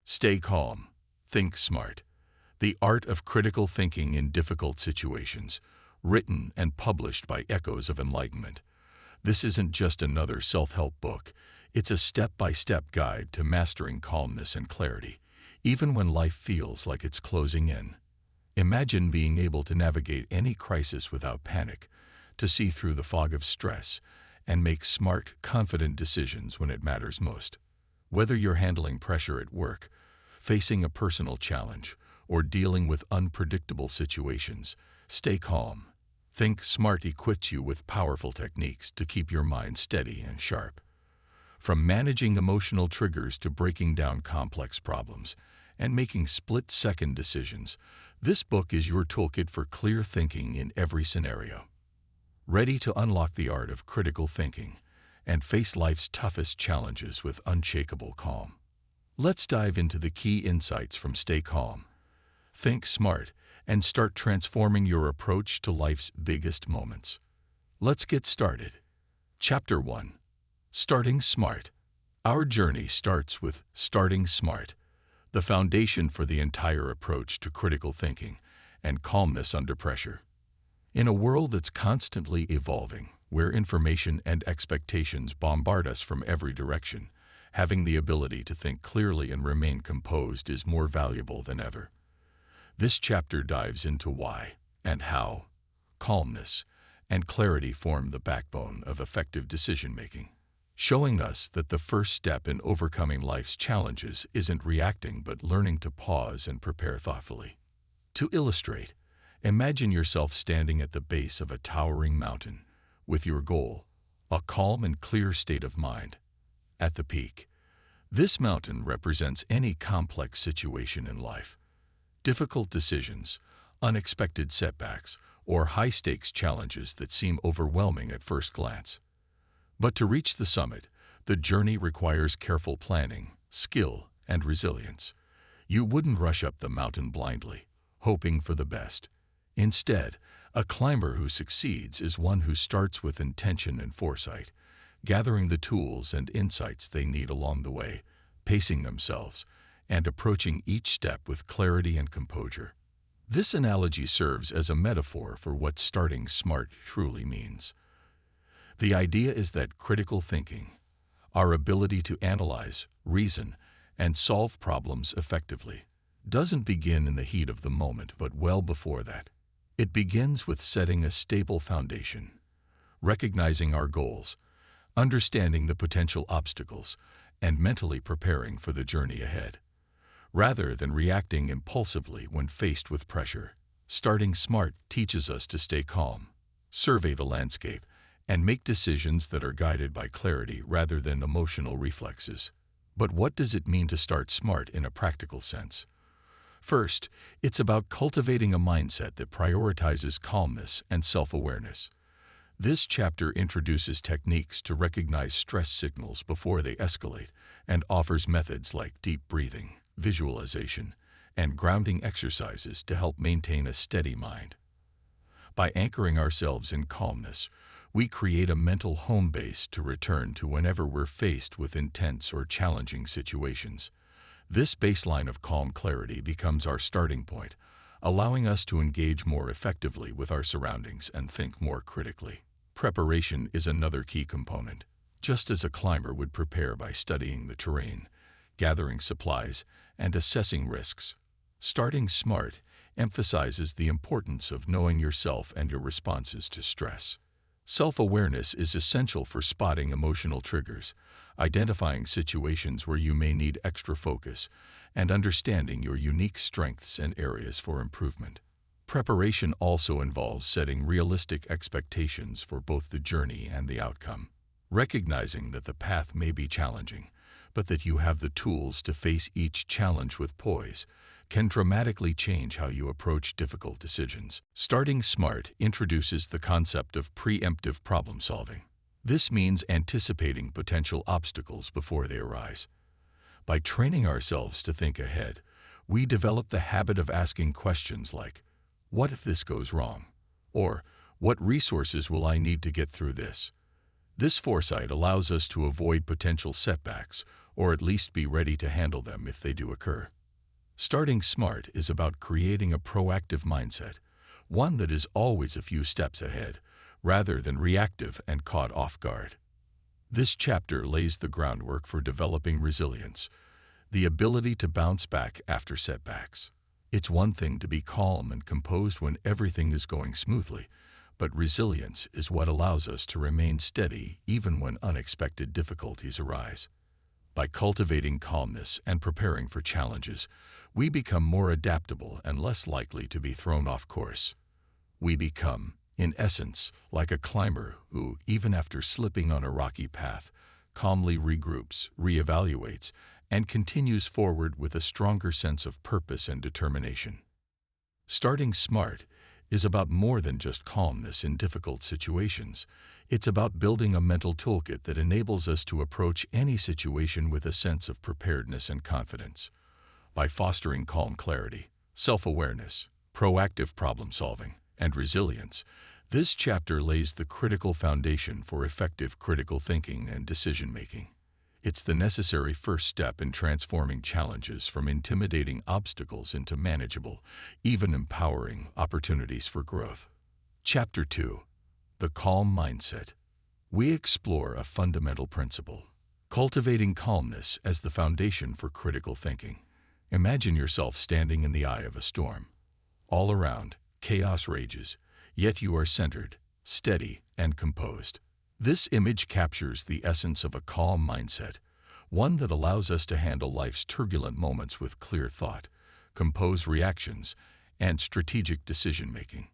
Stay calm. Think smart. The Art of Critical Thinking in Difficult Situations, written and published by Echoes of Enlightenment. This isn't just another self-help book. It's a step-by-step guide to mastering calmness and clarity, even when life feels like it's closing in. Imagine being able to navigate any crisis without panic, to see through the fog of stress, and make smart, confident decisions when it matters most. Whether you're handling pressure at work, facing a personal challenge, or dealing with unpredictable situations, stay calm. Think Smart equips you with powerful techniques to keep your mind steady and sharp. From managing emotional triggers to breaking down complex problems and making split-second decisions, this book is your toolkit for clear thinking in every scenario. Ready to unlock the art of critical thinking and face life's toughest challenges with unshakable calm? Let's dive into the key insights from Stay Calm, Think Smart, and start transforming your approach to life's biggest moments. Let's get started. Chapter 1. Starting Smart. Our journey starts with starting smart, the foundation for the entire approach to critical thinking and calmness under pressure. In a world that's constantly evolving, where information and expectations bombard us from every direction, having the ability to think clearly and remain composed is more valuable than ever. This chapter dives into why and how calmness and clarity form the backbone of effective decision-making, showing us that the first step in overcoming life's challenges isn't reacting but learning to pause and prepare thoughtfully. To illustrate, imagine yourself standing at the base of a towering mountain, with your goal, a calm and clear state of mind. At the peak, this mountain represents any complex situation in life. Difficult decisions, unexpected setbacks, or high-stakes challenges that seem overwhelming at first glance. But to reach the summit, the journey requires careful planning, skill, and resilience. You wouldn't rush up the mountain blindly, hoping for the best. Instead, a climber who succeeds is one who starts with intention and foresight, gathering the tools and insights they need along the way, pacing themselves, and approaching each step with clarity and composure. This analogy serves as a metaphor for what starting smart truly means. The idea is that critical thinking, our ability to analyze, reason, and solve problems effectively, doesn't begin in the heat of the moment but well before that. It begins with setting a stable foundation, recognizing our goals, understanding the potential obstacles, and mentally preparing for the journey ahead. Rather than reacting impulsively when faced with pressure, starting smart teaches us to stay calm, survey the landscape, and make decisions that are guided by clarity rather than emotional reflexes. But what does it mean to start smart in a practical sense? First, it's about cultivating a mindset that prioritizes calmness and self-awareness. This chapter introduces techniques to recognize stress signals before they escalate and offers methods like deep breathing, visualization, and grounding exercises to help maintain a steady mind. By anchoring ourselves in calmness, we create a mental home base to return to whenever we're faced with intense or challenging situations. This baseline of calm clarity becomes our starting point, allowing us to engage more effectively with our surroundings and think more critically. Preparation is another key component. Just as a climber would prepare by studying the terrain, gathering supplies, and assessing risks, starting smart emphasizes the importance of knowing yourself and your responses to stress. Self-awareness is essential for spotting emotional triggers, identifying situations where you may need extra focus, and understanding your unique strengths and areas for improvement. Preparation also involves setting realistic expectations for both the journey and the outcome, recognizing that the path may be challenging, but that you have the tools to face each challenge with poise can dramatically change how you approach difficult decisions. Starting smart introduces the concept of preemptive problem solving. This means anticipating potential obstacles before they arise. By training ourselves to think ahead, we develop the habit of asking questions like, "What if this goes wrong?" Or, "What resources will I need to get through this?" This foresight allows us to avoid potential setbacks or at least be ready to handle them if they do occur. Starting smart is about creating a proactive mindset, one that is always a few steps ahead, rather than reactive and caught off guard. This chapter lays the groundwork for developing resilience, the ability to bounce back after setbacks. It's one thing to be calm and composed when everything is going smoothly, but resilience is what allows us to remain steady even when unexpected difficulties arise. By cultivating calmness and preparing for challenges, we become more adaptable and less likely to be thrown off course. We become, in essence, like a climber who, even after slipping on a rocky path, calmly regroups, reevaluates, and continues forward with a stronger sense of purpose and determination. Starting smart is about more than just calmness in difficult situations. It's about building a mental toolkit that enables us to approach any situation with a sense of preparedness and confidence. By fostering calm clarity, self-awareness, proactive problem-solving, and resilience, this chapter lays the critical foundation for effective critical thinking and decision-making. It's the necessary first step in transforming challenges from intimidating obstacles into manageable, even empowering opportunities for growth. Chapter 2. The Calm Mindset. We explore a fundamental principle, cultivating calmness as the foundation for critical thinking. Imagine yourself standing in the eye of a storm. All around, chaos rages, yet you are centered, steady, and composed. This image captures the essence of a calm mindset, one that allows us to handle life's turbulent moments with clear thought, composed reactions, and strategic decision-making.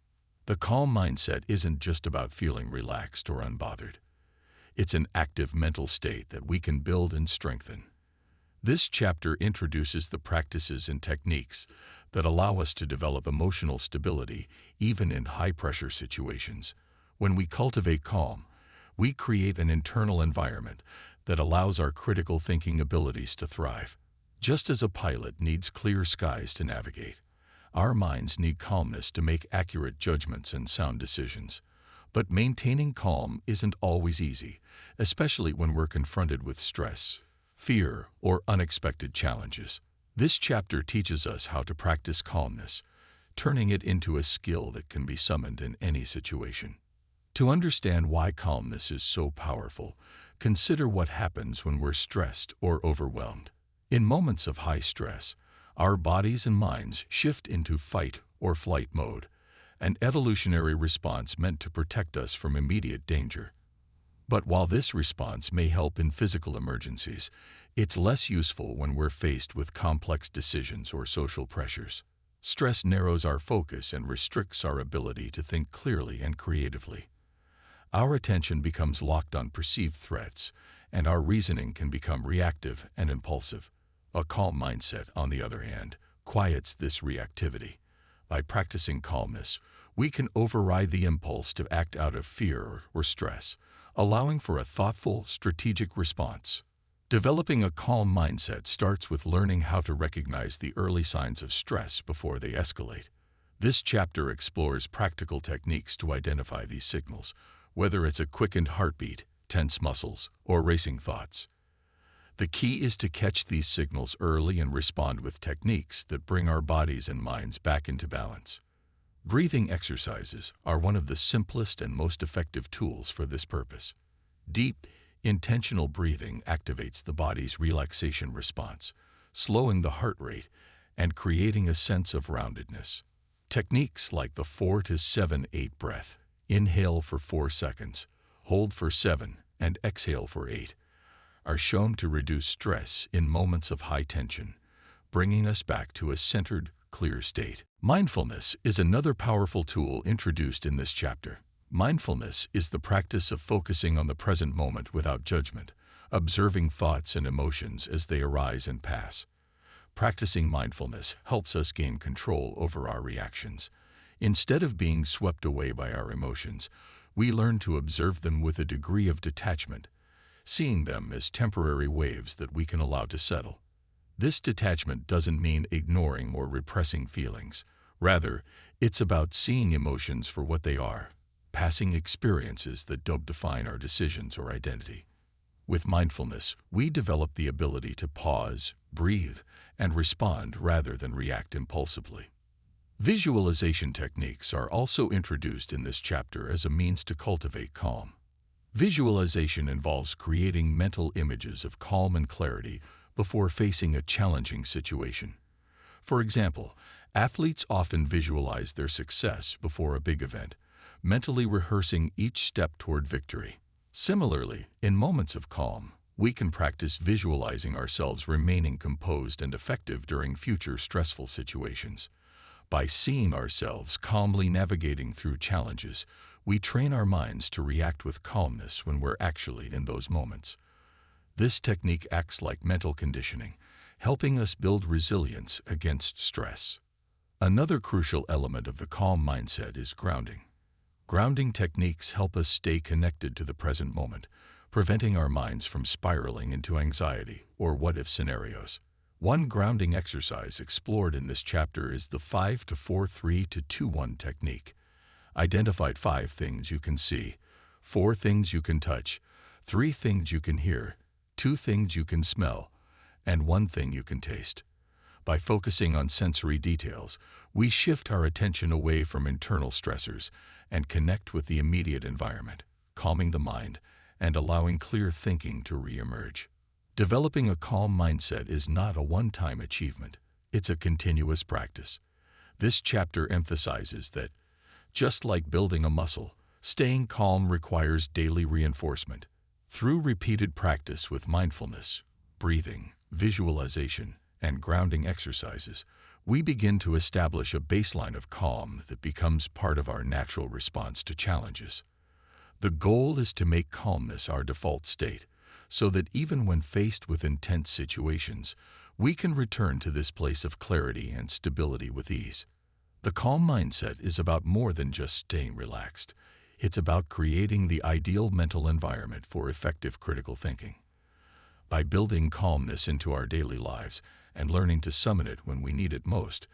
The calm mindset isn't just about feeling relaxed or unbothered. It's an active mental state that we can build and strengthen. This chapter introduces the practices and techniques that allow us to develop emotional stability even in high-pressure situations. When we cultivate calm, we create an internal environment that allows our critical thinking abilities to thrive. Just as a pilot needs clear skies to navigate, our minds need calmness to make accurate judgments and sound decisions. But maintaining calm isn't always easy, especially when we're confronted with stress, fear, or unexpected challenges. This chapter teaches us how to practice calmness, turning it into a skill that can be summoned in any situation. To understand why calmness is so powerful, consider what happens when we're stressed or overwhelmed. In moments of high stress, our bodies and minds shift into fight or flight mode, an evolutionary response meant to protect us from immediate danger. But while this response may help in physical emergencies, it's less useful when we're faced with complex decisions or social pressures. Stress narrows our focus and restricts our ability to think clearly and creatively. Our attention becomes locked on perceived threats, and our reasoning can become reactive and impulsive. A calm mindset, on the other hand, quiets this reactivity. By practicing calmness, we can override the impulse to act out of fear or stress, allowing for a thoughtful, strategic response. Developing a calm mindset starts with learning how to recognize the early signs of stress before they escalate. This chapter explores practical techniques to identify these signals, whether it's a quickened heartbeat, tense muscles, or racing thoughts. The key is to catch these signals early and respond with techniques that bring our bodies and minds back into balance. Breathing exercises are one of the simplest and most effective tools for this purpose. Deep, intentional breathing activates the body's relaxation response, slowing the heart rate and creating a sense of roundedness. Techniques like the 4 to 7-8 breath, inhale for 4 seconds, hold for 7, and exhale for 8, are shown to reduce stress in moments of high tension, bringing us back to a centered, clear state. Mindfulness is another powerful tool introduced in this chapter. Mindfulness is the practice of focusing on the present moment without judgment, observing thoughts and emotions as they arise and pass. Practicing mindfulness helps us gain control over our reactions. Instead of being swept away by our emotions, we learn to observe them with a degree of detachment, seeing them as temporary waves that we can allow to settle. This detachment doesn't mean ignoring or repressing feelings. Rather, it's about seeing emotions for what they are, passing experiences that don't define our decisions or identity. With mindfulness, we develop the ability to pause, breathe, and respond rather than react impulsively. Visualization techniques are also introduced in this chapter as a means to cultivate calm. Visualization involves creating mental images of calm and clarity before facing a challenging situation. For example, athletes often visualize their success before a big event, mentally rehearsing each step toward victory. Similarly, in moments of calm, we can practice visualizing ourselves remaining composed and effective during future stressful situations. By seeing ourselves calmly navigating through challenges, we train our minds to react with calmness when we're actually in those moments. This technique acts like mental conditioning, helping us build resilience against stress. Another crucial element of the calm mindset is grounding. Grounding techniques help us stay connected to the present moment, preventing our minds from spiraling into anxiety or what-if scenarios. One grounding exercise explored in this chapter is the 5-4-3-2-1 technique. Identify 5 things you can see, 4 things you can touch, 3 things you can hear, 2 things you can smell, and 1 thing you can taste. By focusing on sensory details, we shift our attention away from internal stressors and connect with the immediate environment, calming the mind and allowing clear thinking to re-emerge. Developing a calm mindset is not a one-time achievement. It's a continuous practice. This chapter emphasizes that, just like building a muscle, staying calm requires daily reinforcement. Through repeated practice with mindfulness, breathing, visualization, and grounding exercises, we begin to establish a baseline of calm that becomes part of our natural response to challenges. The goal is to make calmness our default state, so that even when faced with intense situations, we can return to this place of clarity and stability with ease. The calm mindset is about more than just staying relaxed. It's about creating the ideal mental environment for effective critical thinking. By building calmness into our daily lives and learning to summon it when we need it most,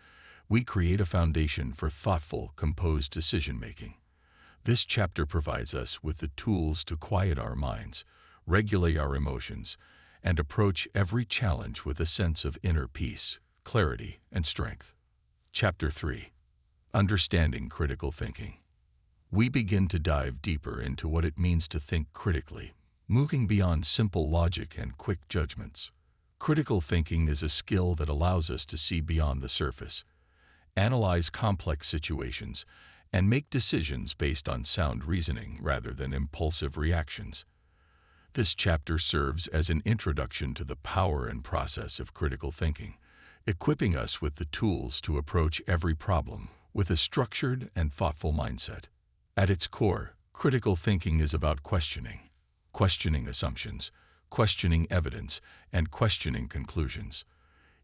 we create a foundation for thoughtful, composed decision-making. This chapter provides us with the tools to quiet our minds, regulate our emotions, and approach every challenge with a sense of inner peace, clarity, and strength. Chapter 3. Understanding Critical Thinking. We begin to dive deeper into what it means to think critically, moving beyond simple logic and quick judgments. Critical thinking is a skill that allows us to see beyond the surface, analyze complex situations, and make decisions based on sound reasoning rather than impulsive reactions. This chapter serves as an introduction to the power and process of critical thinking, equipping us with the tools to approach every problem with a structured and thoughtful mindset. At its core, critical thinking is about questioning assumptions, questioning evidence, and questioning conclusions.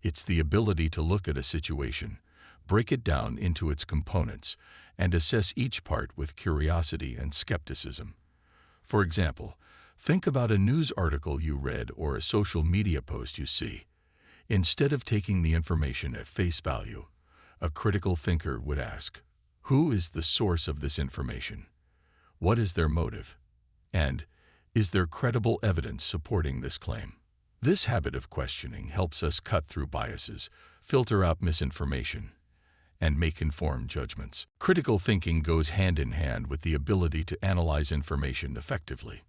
It's the ability to look at a situation, break it down into its components, and assess each part with curiosity and skepticism. For example, think about a news article you read or a social media post you see. Instead of taking the information at face value, a critical thinker would ask, who is the source of this information? What is their motive? And, is there credible evidence supporting this claim? This habit of questioning helps us cut through biases, filter out misinformation, and make informed judgments. Critical thinking goes hand in hand with the ability to analyze information effectively.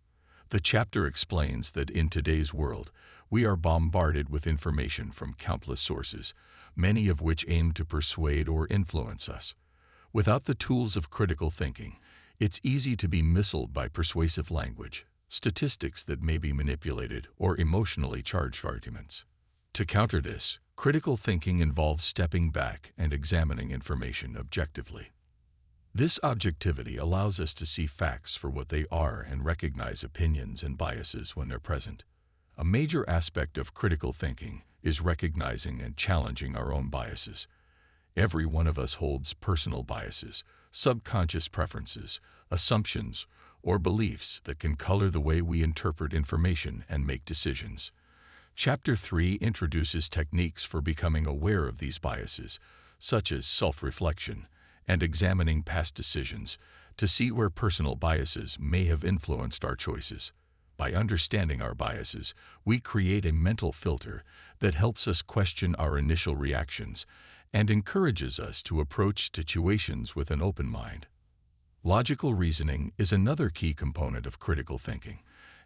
The chapter explains that in today's world, we are bombarded with information from countless sources, many of which aim to persuade or influence us. Without the tools of critical thinking, it's easy to be misled by persuasive language, statistics that may be manipulated, or emotionally charged arguments. To counter this, critical thinking involves stepping back and examining information objectively. This objectivity allows us to see facts for what they are and recognize opinions and biases when they're present. A major aspect of critical thinking is recognizing and challenging our own biases. Every one of us holds personal biases, subconscious preferences, assumptions, or beliefs that can color the way we interpret information and make decisions. Chapter 3 introduces techniques for becoming aware of these biases, such as self-reflection and examining past decisions to see where personal biases may have influenced our choices. By understanding our biases, we create a mental filter that helps us question our initial reactions and encourages us to approach situations with an open mind. Logical reasoning is another key component of critical thinking,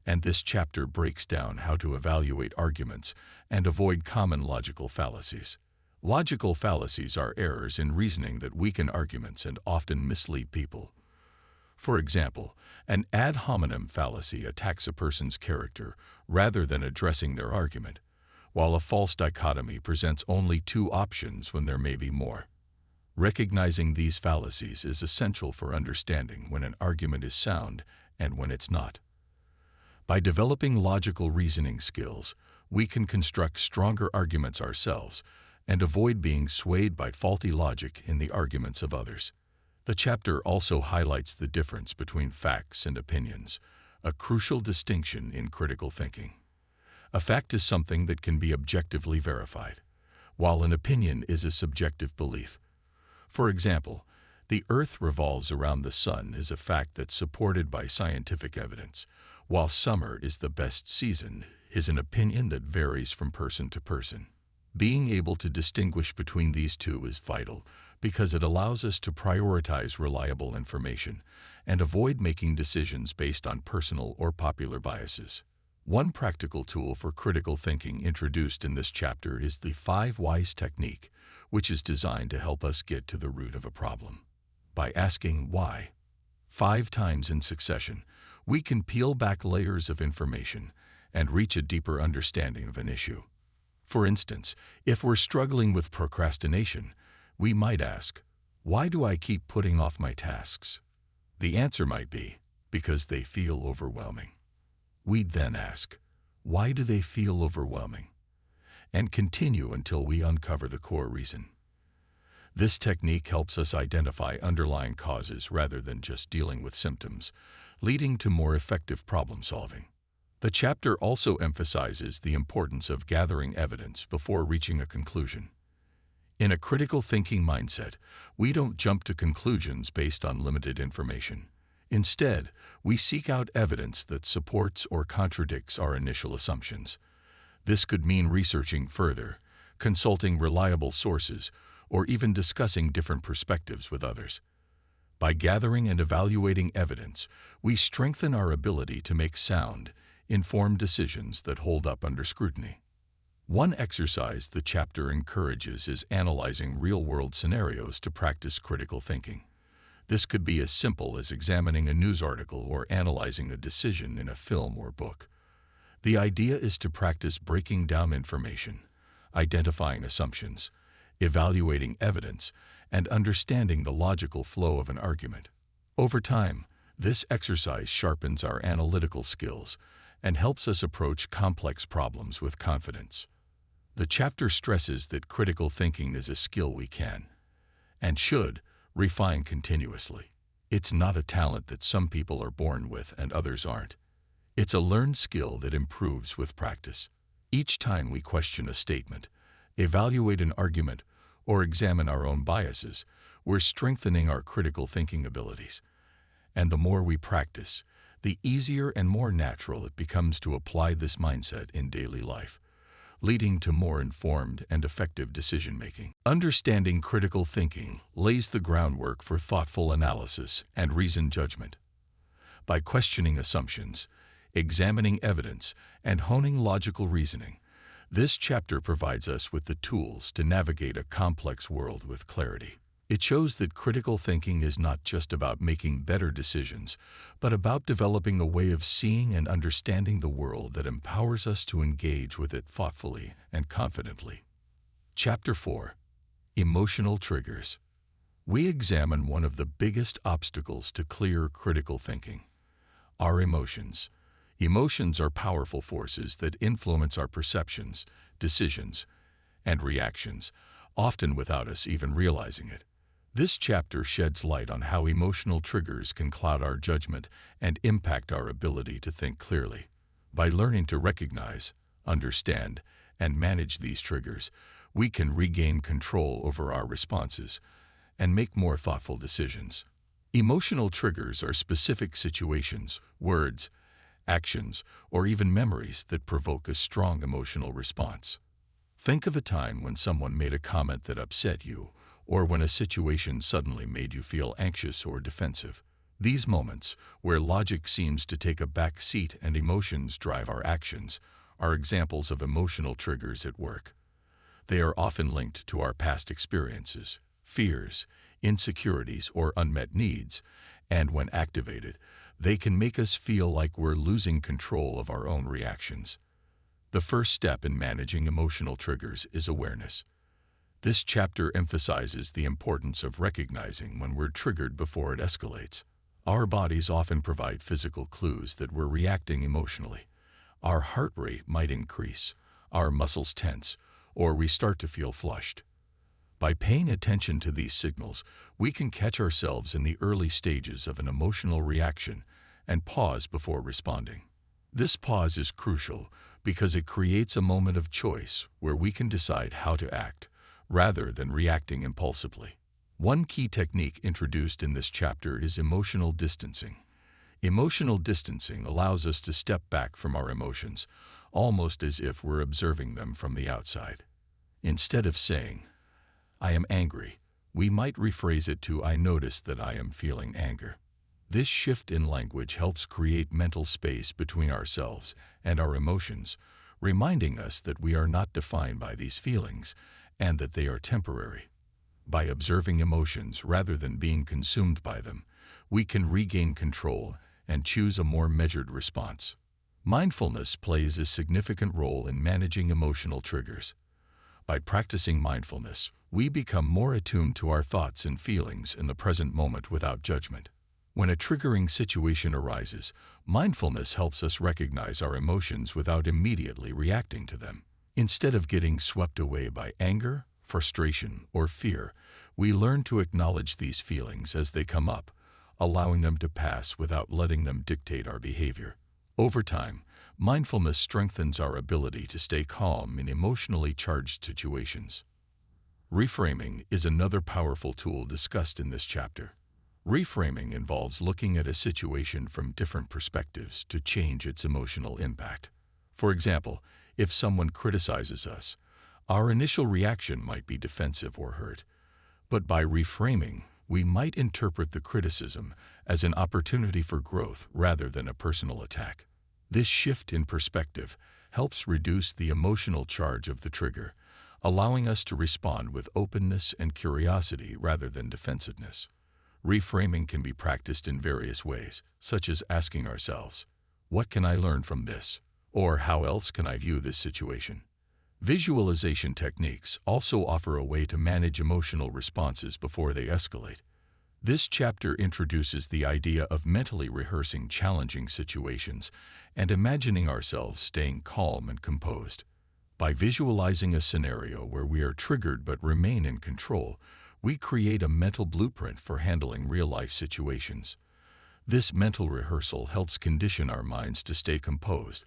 and this chapter breaks down how to evaluate arguments and avoid common logical fallacies. Logical fallacies are errors in reasoning that weaken arguments and often mislead people. For example, an ad hominem fallacy attacks a person's character rather than addressing their argument, while a false dichotomy presents only two options when there may be more. Recognizing these fallacies is essential for understanding when an argument is sound and when it's not. By developing logical reasoning skills, we can construct stronger arguments ourselves and avoid being swayed by faulty logic in the arguments of others. The chapter also highlights the difference between facts and opinions, a crucial distinction in critical thinking. A fact is something that can be objectively verified, while an opinion is a subjective belief. For example, the Earth revolves around the sun is a fact that's supported by scientific evidence, while summer is the best season is an opinion that varies from person to person. Being able to distinguish between these two is vital because it allows us to prioritize reliable information and avoid making decisions based on personal or popular biases. One practical tool for critical thinking introduced in this chapter is the 5 whys technique, which is designed to help us get to the root of a problem. By asking why 5 times in succession, we can peel back layers of information and reach a deeper understanding of an issue. For instance, if we're struggling with procrastination, we might ask, why do I keep putting off my tasks? The answer might be, because they feel overwhelming. We'd then ask, why do they feel overwhelming? And continue until we uncover the core reason. This technique helps us identify underlying causes rather than just dealing with symptoms, leading to more effective problem solving. The chapter also emphasizes the importance of gathering evidence before reaching a conclusion. In a critical thinking mindset, we don't jump to conclusions based on limited information. Instead, we seek out evidence that supports or contradicts our initial assumptions. This could mean researching further, consulting reliable sources, or even discussing different perspectives with others. By gathering and evaluating evidence, we strengthen our ability to make sound, informed decisions that hold up under scrutiny. One exercise the chapter encourages is analyzing real-world scenarios to practice critical thinking. This could be as simple as examining a news article or analyzing a decision in a film or book. The idea is to practice breaking down information, identifying assumptions, evaluating evidence, and understanding the logical flow of an argument. Over time, this exercise sharpens our analytical skills and helps us approach complex problems with confidence. The chapter stresses that critical thinking is a skill we can, and should, refine continuously. It's not a talent that some people are born with and others aren't. It's a learned skill that improves with practice. Each time we question a statement, evaluate an argument, or examine our own biases, we're strengthening our critical thinking abilities. And the more we practice, the easier and more natural it becomes to apply this mindset in daily life, leading to more informed and effective decision-making. Understanding critical thinking lays the groundwork for thoughtful analysis and reasoned judgment. By questioning assumptions, examining evidence, and honing logical reasoning, this chapter provides us with the tools to navigate a complex world with clarity. It shows that critical thinking is not just about making better decisions, but about developing a way of seeing and understanding the world that empowers us to engage with it thoughtfully and confidently. Chapter 4. Emotional Triggers. We examine one of the biggest obstacles to clear critical thinking: our emotions. Emotions are powerful forces that influence our perceptions, decisions, and reactions, often without us even realizing it. This chapter sheds light on how emotional triggers can cloud our judgment and impact our ability to think clearly. By learning to recognize, understand, and manage these triggers, we can regain control over our responses and make more thoughtful decisions. Emotional triggers are specific situations, words, actions, or even memories that provoke a strong emotional response. Think of a time when someone made a comment that upset you, or when a situation suddenly made you feel anxious or defensive. These moments, where logic seems to take a back seat and emotions drive our actions, are examples of emotional triggers at work. They are often linked to our past experiences, fears, insecurities, or unmet needs, and when activated, they can make us feel like we're losing control of our own reactions. The first step in managing emotional triggers is awareness. This chapter emphasizes the importance of recognizing when we're triggered before it escalates. Our bodies often provide physical clues that we're reacting emotionally. Our heart rate might increase, our muscles tense, or we start to feel flushed. By paying attention to these signals, we can catch ourselves in the early stages of an emotional reaction and pause before responding. This pause is crucial because it creates a moment of choice where we can decide how to act, rather than reacting impulsively. One key technique introduced in this chapter is emotional distancing. Emotional distancing allows us to step back from our emotions, almost as if we're observing them from the outside. Instead of saying, "I am angry," we might rephrase it to, "I notice that I am feeling anger." This shift in language helps create mental space between ourselves and our emotions, reminding us that we are not defined by these feelings and that they are temporary. By observing emotions rather than being consumed by them, we can regain control and choose a more measured response. Mindfulness plays a significant role in managing emotional triggers. By practicing mindfulness, we become more attuned to our thoughts and feelings in the present moment without judgment. When a triggering situation arises, mindfulness helps us recognize our emotions without immediately reacting to them. Instead of getting swept away by anger, frustration, or fear, we learn to acknowledge these feelings as they come up, allowing them to pass without letting them dictate our behavior. Over time, mindfulness strengthens our ability to stay calm in emotionally charged situations. Reframing is another powerful tool discussed in this chapter. Reframing involves looking at a situation from different perspectives to change its emotional impact. For example, if someone criticizes us, our initial reaction might be defensive or hurt. But by reframing, we might interpret the criticism as an opportunity for growth rather than a personal attack. This shift in perspective helps reduce the emotional charge of the trigger, allowing us to respond with openness and curiosity rather than defensiveness. Reframing can be practiced in various ways, such as asking ourselves, "What can I learn from this?" or "How else can I view this situation?" Visualization techniques also offer a way to manage emotional responses before they escalate. This chapter introduces the idea of mentally rehearsing challenging situations and imagining ourselves staying calm and composed. By visualizing a scenario where we are triggered but remain in control, we create a mental blueprint for handling real-life situations. This mental rehearsal helps condition our minds to stay composed,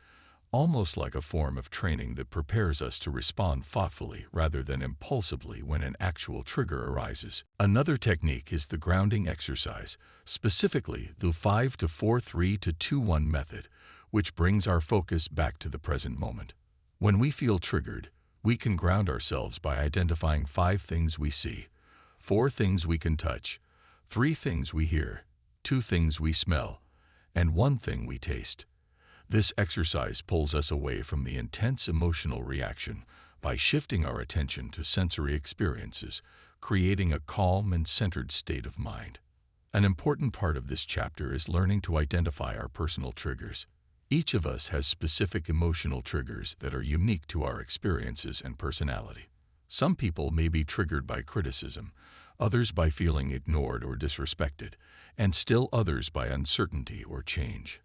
almost like a form of training that prepares us to respond thoughtfully rather than impulsively when an actual trigger arises. Another technique is the grounding exercise, specifically the 5-4-3-2-1 method, which brings our focus back to the present moment. When we feel triggered, we can ground ourselves by identifying 5 things we see, 4 things we can touch, 3 things we hear, 2 things we smell, and 1 thing we taste. This exercise pulls us away from the intense emotional reaction by shifting our attention to sensory experiences, creating a calm and centered state of mind. An important part of this chapter is learning to identify our personal triggers. Each of us has specific emotional triggers that are unique to our experiences and personality. Some people may be triggered by criticism, others by feeling ignored or disrespected, and still others by uncertainty or change.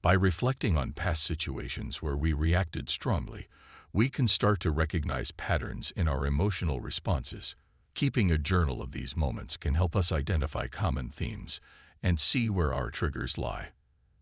By reflecting on past situations where we reacted strongly, we can start to recognize patterns in our emotional responses. Keeping a journal of these moments can help us identify common themes and see where our triggers lie.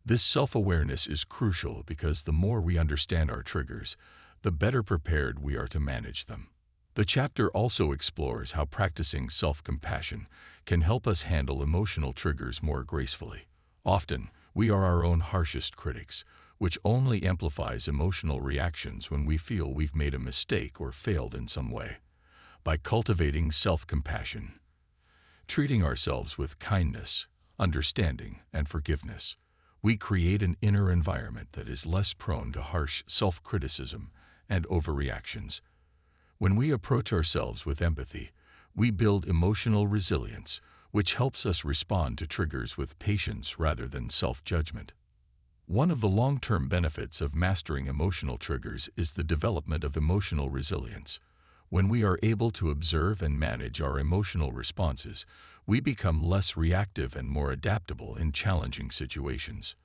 This self-awareness is crucial because the more we understand our triggers, the better prepared we are to manage them. The chapter also explores how practicing self-compassion can help us handle emotional triggers more gracefully. Often, We are our own harshest critics, which only amplifies emotional reactions when we feel we've made a mistake or failed in some way. By cultivating self-compassion, treating ourselves with kindness, understanding, and forgiveness, we create an inner environment that is less prone to harsh self-criticism and overreactions. When we approach ourselves with empathy, we build emotional resilience, which helps us respond to triggers with patience rather than self-judgment. One of the long-term benefits of mastering emotional triggers is the development of emotional resilience. When we are able to observe and manage our emotional responses, we become less reactive and more adaptable in challenging situations.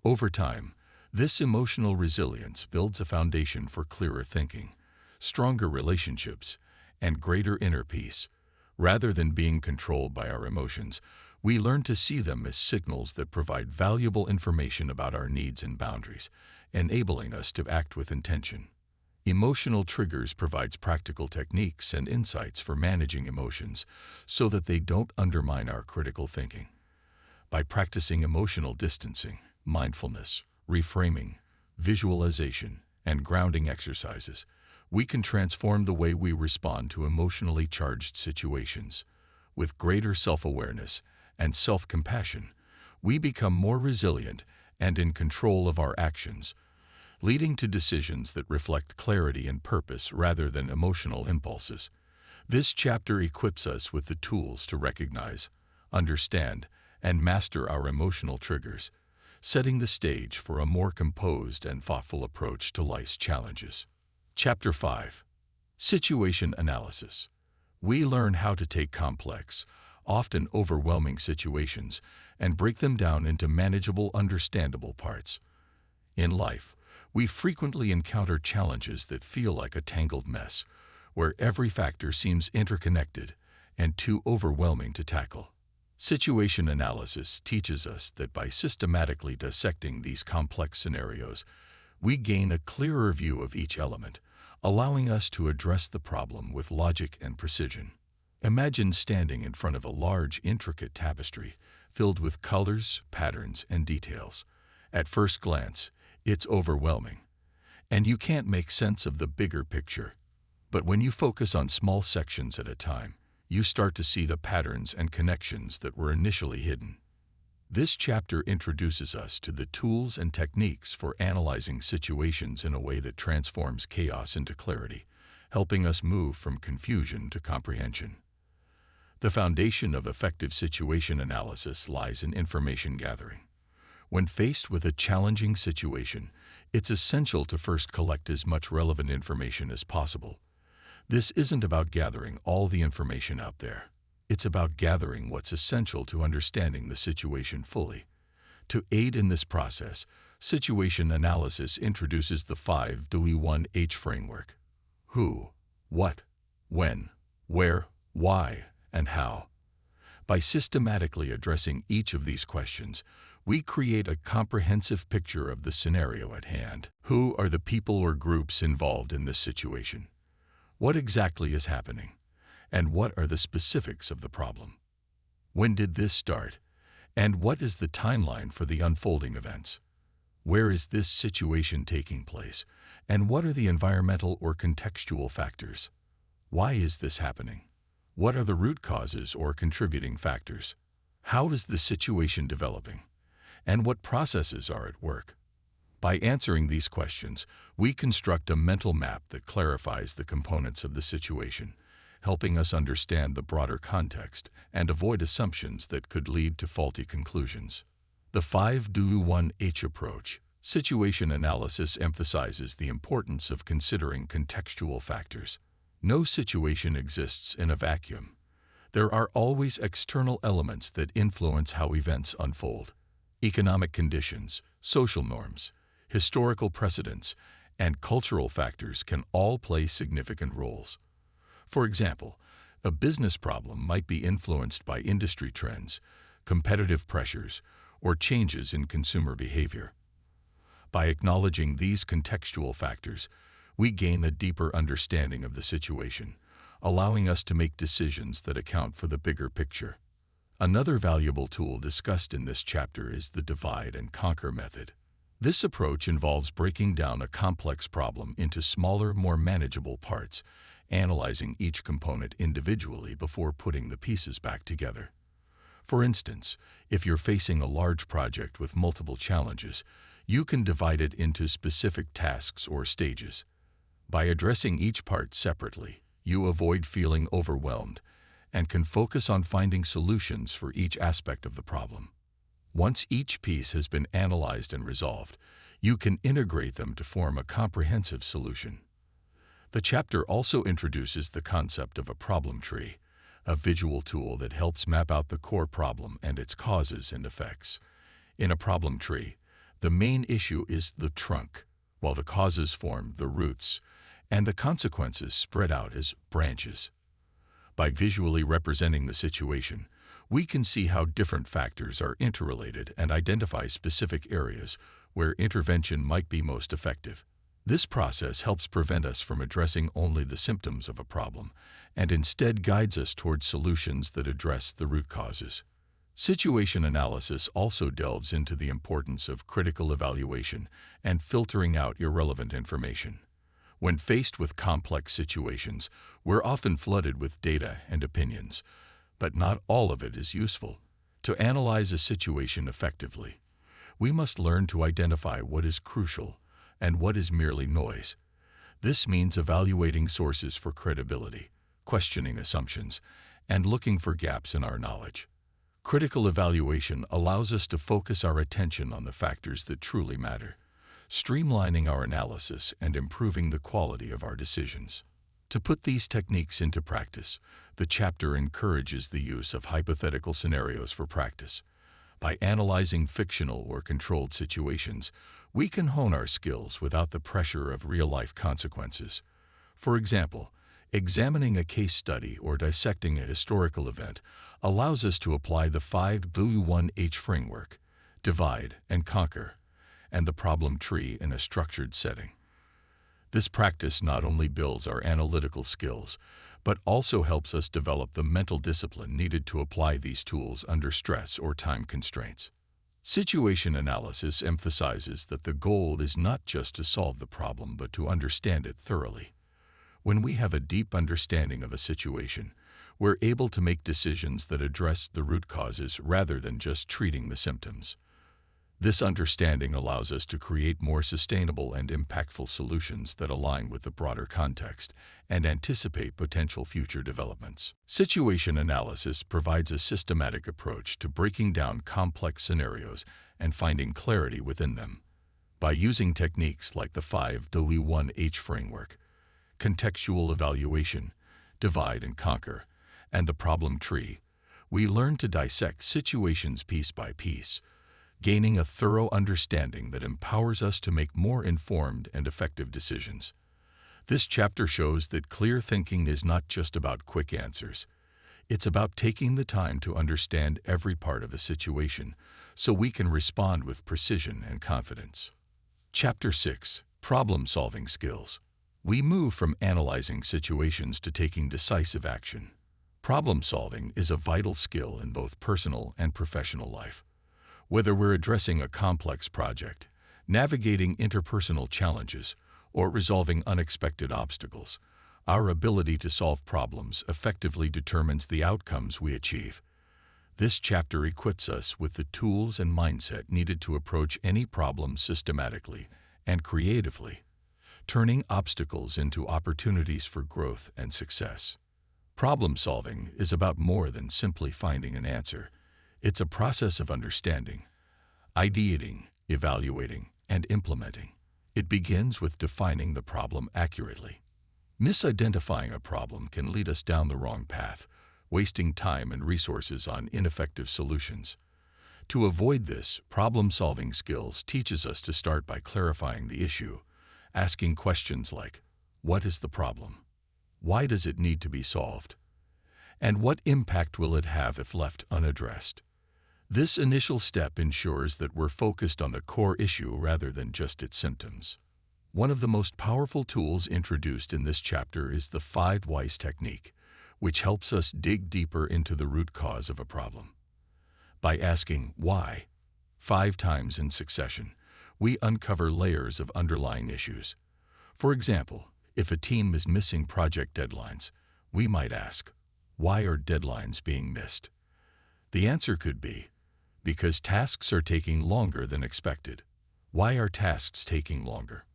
Over time, this emotional resilience builds a foundation for clearer thinking, stronger relationships, and greater inner peace. Rather than being controlled by our emotions, we learn to see them as signals that provide valuable information about our needs and boundaries, enabling us to act with intention. Emotional triggers provides practical techniques and insights for managing emotions so that they don't undermine our critical thinking. By practicing emotional distancing, mindfulness, reframing, visualization, and grounding exercises, we can transform the way we respond to emotionally charged situations. With greater self-awareness and self-compassion, we become more resilient and in control of our actions, leading to decisions that reflect clarity and purpose rather than emotional impulses. This chapter equips us with the tools to recognize, understand, and master our emotional triggers, setting the stage for a more composed and thoughtful approach to life's challenges. Chapter 5. Situation Analysis. We learn how to take complex, often overwhelming situations and break them down into manageable, understandable parts. In life, we frequently encounter challenges that feel like a tangled mess, where every factor seems interconnected and too overwhelming to tackle. Situation analysis teaches us that by systematically dissecting these complex scenarios, we gain a clearer view of each element, allowing us to address the problem with logic and precision. Imagine standing in front of a large, intricate tapestry filled with colors, patterns, and details. At first glance, it's overwhelming, and you can't make sense of the bigger picture. But when you focus on small sections at a time, you start to see the patterns and connections that were initially hidden. This chapter introduces us to the tools and techniques for analyzing situations in a way that transforms chaos into clarity, helping us move from confusion to comprehension. The foundation of effective situation analysis lies in information gathering. When faced with a challenging situation, it's essential to first collect as much relevant information as possible. This isn't about gathering all the information out there. It's about gathering what's essential to understanding the situation fully. To aid in this process, situation analysis introduces the 5W1H framework: who, what, when, where, why, and how. By systematically addressing each of these questions, we create a comprehensive picture of the scenario at hand. Who are the people or groups involved in this situation? What exactly is happening? And what are the specifics of the problem? When did this start? And what is the timeline for the unfolding events? Where is this situation taking place? And what are the environmental or contextual factors? Why is this happening? What are the root causes or contributing factors? How is the situation developing? And what processes are at work? By answering these questions, we construct a mental map that clarifies the components of the situation, helping us understand the broader context and avoid assumptions that could lead to faulty conclusions. The 5W1H approach, situation analysis, emphasizes the importance of considering contextual factors. No situation exists in a vacuum. There are always external elements that influence how events unfold. Economic conditions, social norms, historical precedents, and cultural factors can all play significant roles. For example, a business problem might be influenced by industry trends, competitive pressures, or changes in consumer behavior. By acknowledging these contextual factors, we gain a deeper understanding of the situation, allowing us to make decisions that account for the bigger picture. Another valuable tool discussed in this chapter is the divide and conquer method. This approach involves breaking down a complex problem into smaller, more manageable parts, analyzing each component individually before putting the pieces back together. For instance, if you're facing a large project with multiple challenges, you can divide it into specific tasks or stages. By addressing each part separately, you avoid feeling overwhelmed and can focus on finding solutions for each aspect of the problem. Once each piece has been analyzed and resolved, you can integrate them to form a comprehensive solution. The chapter also introduces the concept of a problem tree, a visual tool that helps map out the core problem and its causes and effects. In a problem tree, the main issue is the trunk, while the causes form the roots, and the consequences spread out as branches. By visually representing the situation, we can see how different factors are interrelated and identify specific areas where intervention might be most effective. This process helps prevent us from addressing only the symptoms of a problem and instead guides us towards solutions that address the root causes. Situation analysis also delves into the importance of critical evaluation and filtering out irrelevant information. When faced with complex situations, we're often flooded with data and opinions, but not all of it is useful. To analyze a situation effectively, we must learn to identify what is crucial and what is merely noise. This means evaluating sources for credibility, questioning assumptions, and looking for gaps in our knowledge. Critical evaluation allows us to focus our attention on the factors that truly matter, streamlining our analysis and improving the quality of our decisions. To put these techniques into practice, the chapter encourages the use of hypothetical scenarios for practice. By analyzing fictional or controlled situations, we can hone our skills without the pressure of real-life consequences. For example, examining a case study or dissecting a historical event allows us to apply the 5W1H framework, divide and conquer, and the problem tree in a structured setting. This practice not only builds our analytical skills, but also helps us develop the mental discipline needed to apply these tools under stress or time constraints. Situation analysis emphasizes that the goal is not just to solve the problem, but to understand it thoroughly. When we have a deep understanding of a situation, we're able to make decisions that address the root causes rather than just treating the symptoms. This understanding allows us to create more sustainable and impactful solutions that align with the broader context and anticipate potential future developments. Situation analysis provides a systematic approach to breaking down complex scenarios and finding clarity within them. By using techniques like the 5W1H framework, contextual evaluation, divide and conquer, and the problem tree, we learn to dissect situations piece by piece, gaining a thorough understanding that empowers us to make more informed and effective decisions. This chapter shows that clear thinking is not just about quick answers. It's about taking the time to understand every part of a situation so we can respond with precision and confidence. Chapter 6: Problem-Solving Skills. We move from analyzing situations to taking decisive action. Problem-solving is a vital skill in both personal and professional life. Whether we're addressing a complex project, navigating interpersonal challenges, or resolving unexpected obstacles, our ability to solve problems effectively determines the outcomes we achieve. This chapter equips us with the tools and mindset needed to approach any problem systematically and creatively, turning obstacles into opportunities for growth and success. Problem-solving is about more than simply finding an answer. It's a process of understanding, ideating, evaluating, and implementing. It begins with defining the problem accurately. Misidentifying a problem can lead us down the wrong path, wasting time and resources on ineffective solutions. To avoid this, problem-solving skills teaches us to start by clarifying the issue, asking questions like, what is the problem? Why does it need to be solved? And what impact will it have if left unaddressed? This initial step ensures that we're focused on the core issue rather than just its symptoms. One of the most powerful tools introduced in this chapter is the 5 whys technique, which helps us dig deeper into the root cause of a problem. By asking why 5 times in succession, we uncover layers of underlying issues. For example, if a team is missing project deadlines, we might ask, why are deadlines being missed? The answer could be, because tasks are taking longer than expected. Why are tasks taking longer?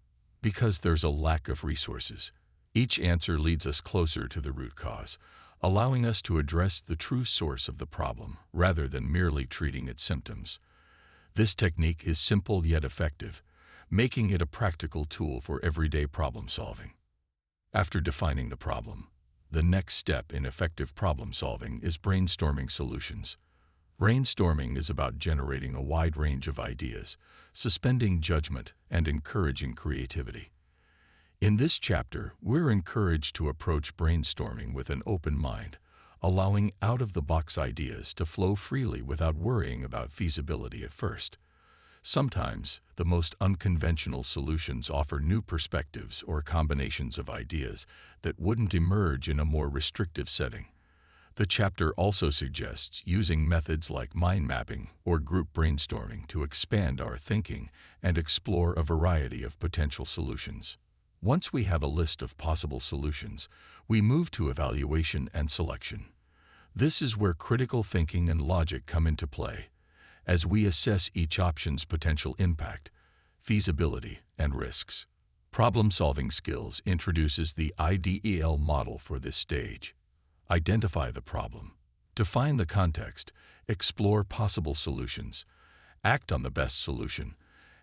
Because there's a lack of resources. Each answer leads us closer to the root cause, allowing us to address the true source of the problem rather than merely treating its symptoms. This technique is simple yet effective, making it a practical tool for everyday problem solving. After defining the problem, the next step in effective problem solving is brainstorming solutions. Brainstorming is about generating a wide range of ideas, suspending judgment, and encouraging creativity. In this chapter, we're encouraged to approach brainstorming with an open mind, allowing out-of-the-box ideas to flow freely without worrying about feasibility at first. Sometimes, the most unconventional solutions offer new perspectives or combinations of ideas that wouldn't emerge in a more restrictive setting. The chapter also suggests using methods like mind mapping or group brainstorming to expand our thinking and explore a variety of potential solutions. Once we have a list of possible solutions, we move to evaluation and selection. This is where critical thinking and logic come into play, as we assess each option's potential impact, feasibility, and risks. Problem-solving skills introduces the IDEL model for this stage. Identify the problem, define the context, explore possible solutions, act on the best solution,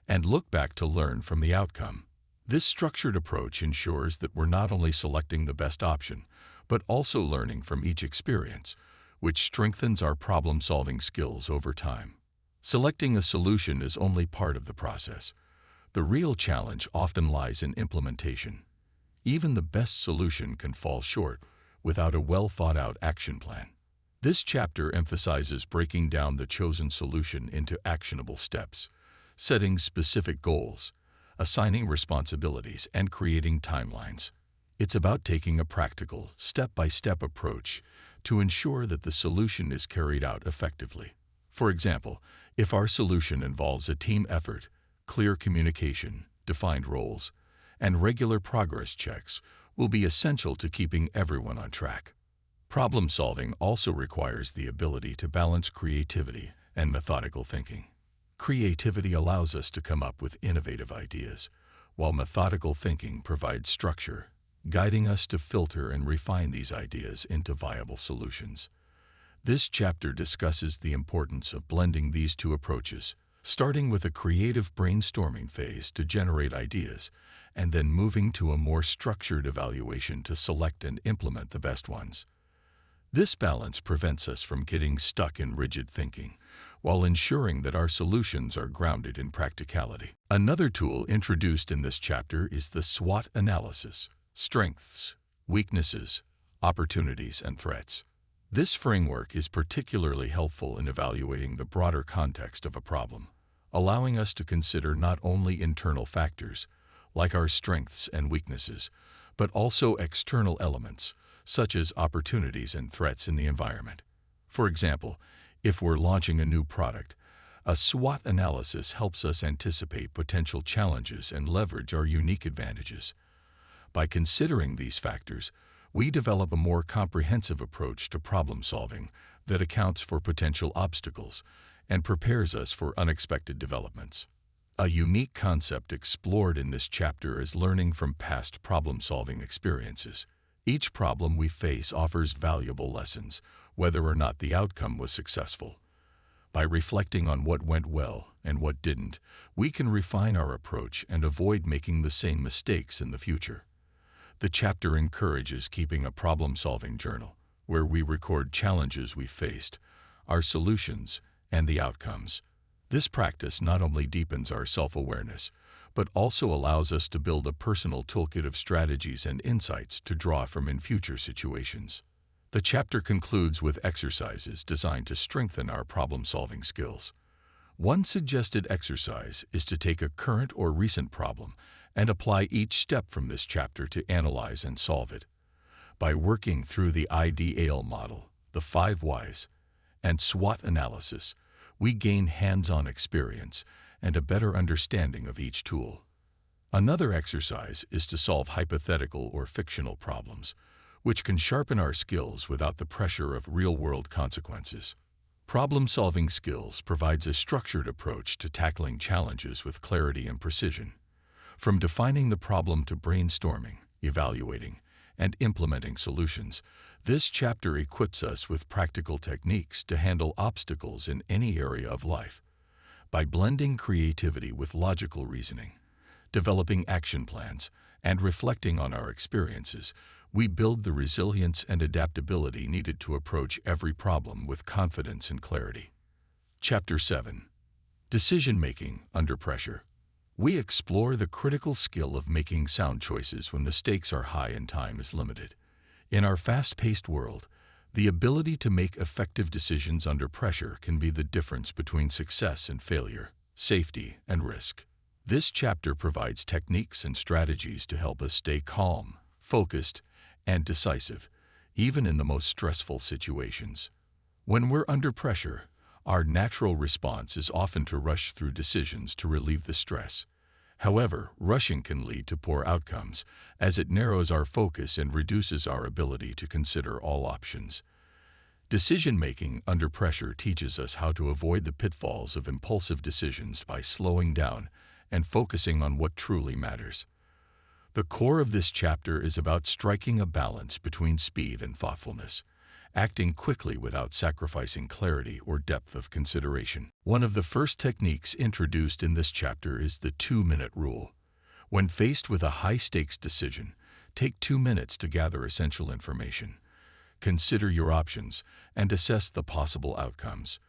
and look back to learn from the outcome. This structured approach ensures that we're not only selecting the best option, but also learning from each experience, which strengthens our problem-solving skills over time. Selecting a solution is only part of the process. The real challenge often lies in implementation. Even the best solution can fall short without a well-thought-out action plan. This chapter emphasizes breaking down the chosen solution into actionable steps, setting specific goals, assigning responsibilities, and creating timelines. It's about taking a practical, step-by-step approach to ensure that the solution is carried out effectively. For example, if our solution involves a team effort, clear communication, defined roles, and regular progress checks will be essential to keeping everyone on track. Problem solving also requires the ability to balance creativity and methodical thinking. Creativity allows us to come up with innovative ideas, while methodical thinking provides structure, guiding us to filter and refine these ideas into viable solutions. This chapter discusses the importance of blending these two approaches, starting with a creative brainstorming phase to generate ideas, and then moving to a more structured evaluation to select and implement the best ones. This balance prevents us from getting stuck in rigid thinking, while ensuring that our solutions are grounded in practicality. Another tool introduced in this chapter is the SWOT analysis: strengths, weaknesses, opportunities, and threats. This framework is particularly helpful in evaluating the broader context of a problem, allowing us to consider not only internal factors, like our strengths and weaknesses, but also external elements, such as opportunities and threats in the environment. For example, if we're launching a new product, a SWOT analysis helps us anticipate potential challenges and leverage our unique advantages. By considering these factors, we develop a more comprehensive approach to problem solving that accounts for potential obstacles and prepares us for unexpected developments. A unique concept explored in this chapter is learning from past problem-solving experiences. Each problem we face offers valuable lessons, whether or not the outcome was successful. By reflecting on what went well and what didn't, we can refine our approach and avoid making the same mistakes in the future. The chapter encourages keeping a problem-solving journal, where we record challenges we faced, our solutions, and the outcomes. This practice not only deepens our self-awareness, but also allows us to build a personal toolkit of strategies and insights to draw from in future situations. The chapter concludes with exercises designed to strengthen our problem-solving skills. One suggested exercise is to take a current or recent problem and apply each step from this chapter to analyze and solve it. By working through the IDEL model, the 5 whys, and SWOT analysis, We gain hands-on experience and a better understanding of each tool. Another exercise is to solve hypothetical or fictional problems, which can sharpen our skills without the pressure of real-world consequences. Problem-solving skills provides a structured approach to tackling challenges with clarity and precision. From defining the problem to brainstorming, evaluating, and implementing solutions, this chapter equips us with practical techniques to handle obstacles in any area of life. By blending creativity with logical reasoning, developing action plans, and reflecting on our experiences, we build the resilience and adaptability needed to approach every problem with confidence and clarity. Chapter 7. Decision-making under pressure. We explore the critical skill of making sound choices when the stakes are high and time is limited. In our fast-paced world, the ability to make effective decisions under pressure can be the difference between success and failure, safety and risk. This chapter provides techniques and strategies to help us stay calm, focused, and decisive, even in the most stressful situations. When we're under pressure, our natural response is often to rush through decisions to relieve the stress. However, rushing can lead to poor outcomes, as it narrows our focus and reduces our ability to consider all options. Decision-making under pressure teaches us how to avoid the pitfalls of impulsive decisions by slowing down and focusing on what truly matters. The core of this chapter is about striking a balance between speed and thoughtfulness, acting quickly without sacrificing clarity or depth of consideration. One of the first techniques introduced in this chapter is the 2-minute rule. When faced with a high-stakes decision, take 2 minutes to gather essential information. Consider your options and assess the possible outcomes.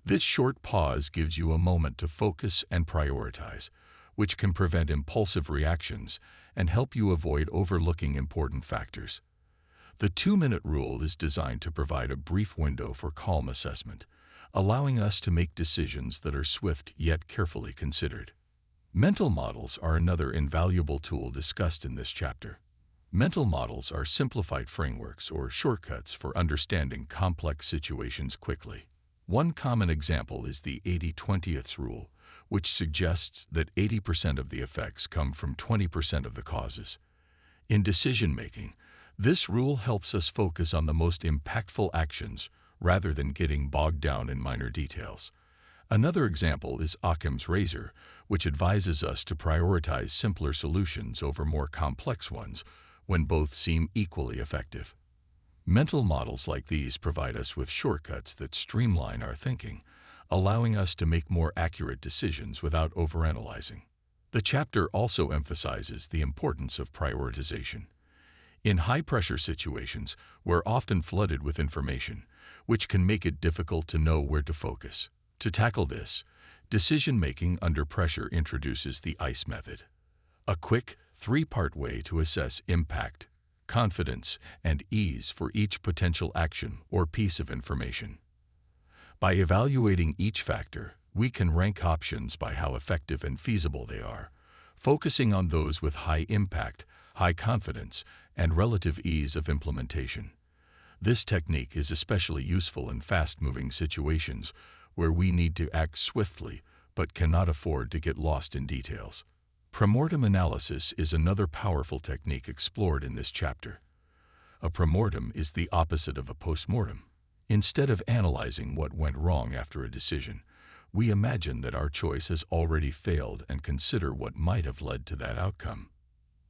This short pause gives you a moment to focus and prioritize, which can prevent impulsive reactions and help you avoid overlooking important factors. The 2-minute rule is designed to provide a brief window for calm assessment, allowing us to make decisions that are swift yet carefully considered. Mental models are another invaluable tool discussed in this chapter. Mental models are simplified frameworks or shortcuts for understanding complex situations quickly. One common example is the 80-20th rule, which suggests that 80% of the effects come from 20% of the causes. In decision-making, this rule helps us focus on the most impactful actions rather than getting bogged down in minor details. Another example is Occam's razor, which advises us to prioritize simpler solutions over more complex ones when both seem equally effective. Mental models like these provide us with shortcuts that streamline our thinking, allowing us to make more accurate decisions without overanalyzing. The chapter also emphasizes the importance of prioritization. In high-pressure situations, we're often flooded with information, which can make it difficult to know where to focus. To tackle this, decision-making under pressure introduces the ICE method, a quick, 3-part way to assess impact, confidence, and ease for each potential action or piece of information. By evaluating each factor, we can rank options by how effective and feasible they are, focusing on those with high impact, high confidence, and relative ease of implementation. This technique is especially useful in fast-moving situations where we need to act swiftly but cannot afford to get lost in details. Premortem analysis is another powerful technique explored in this chapter. A premortem is the opposite of a postmortem. Instead of analyzing what went wrong after a decision, we imagine that our choice has already failed and consider what might have led to that outcome.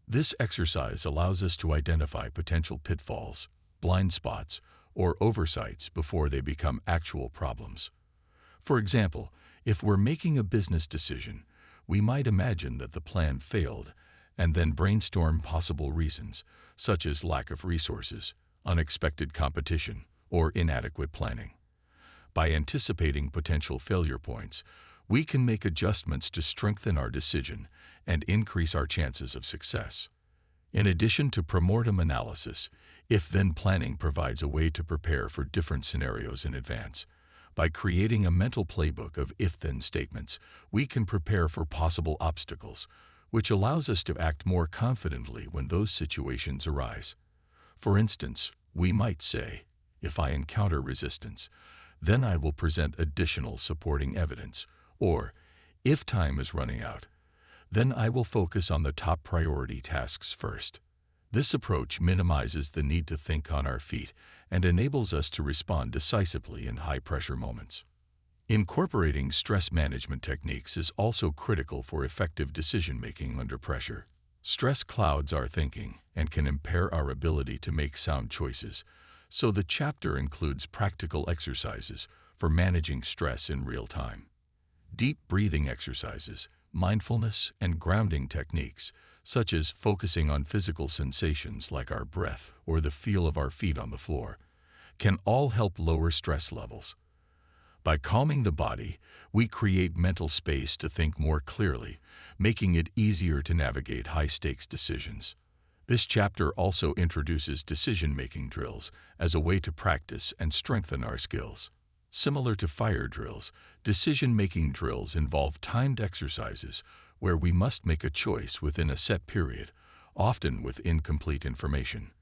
This exercise allows us to identify potential pitfalls, blind spots, or oversights before they become actual problems. For example, if we're making a business decision, we might imagine that the plan failed and then brainstorm possible reasons, such as lack of resources, unexpected competition, or inadequate planning. By anticipating potential failure points, we can make adjustments to strengthen our decision and increase our chances of success. In addition to premortem analysis, if-then planning provides a way to prepare for different scenarios in advance. By creating a mental playbook of if-then statements, we can prepare for possible obstacles, which allows us to act more confidently when those situations arise. For instance, we might say, if I encounter resistance, Then I will present additional supporting evidence. Or, if time is running out, then I will focus on the top priority tasks first. This approach minimizes the need to think on our feet and enables us to respond decisively in high-pressure moments. Incorporating stress management techniques is also critical for effective decision-making under pressure. Stress clouds our thinking and can impair our ability to make sound choices, so the chapter includes practical exercises for managing stress in real time. Deep breathing exercises, mindfulness, and grounding techniques, such as focusing on physical sensations like our breath or the feel of our feet on the floor, can all help lower stress levels. By calming the body, we create mental space to think more clearly, making it easier to navigate high-stakes decisions. This chapter also introduces decision-making drills as a way to practice and strengthen our skills. Similar to fire drills, decision-making drills involve timed exercises where we must make a choice within a set period, often with incomplete information.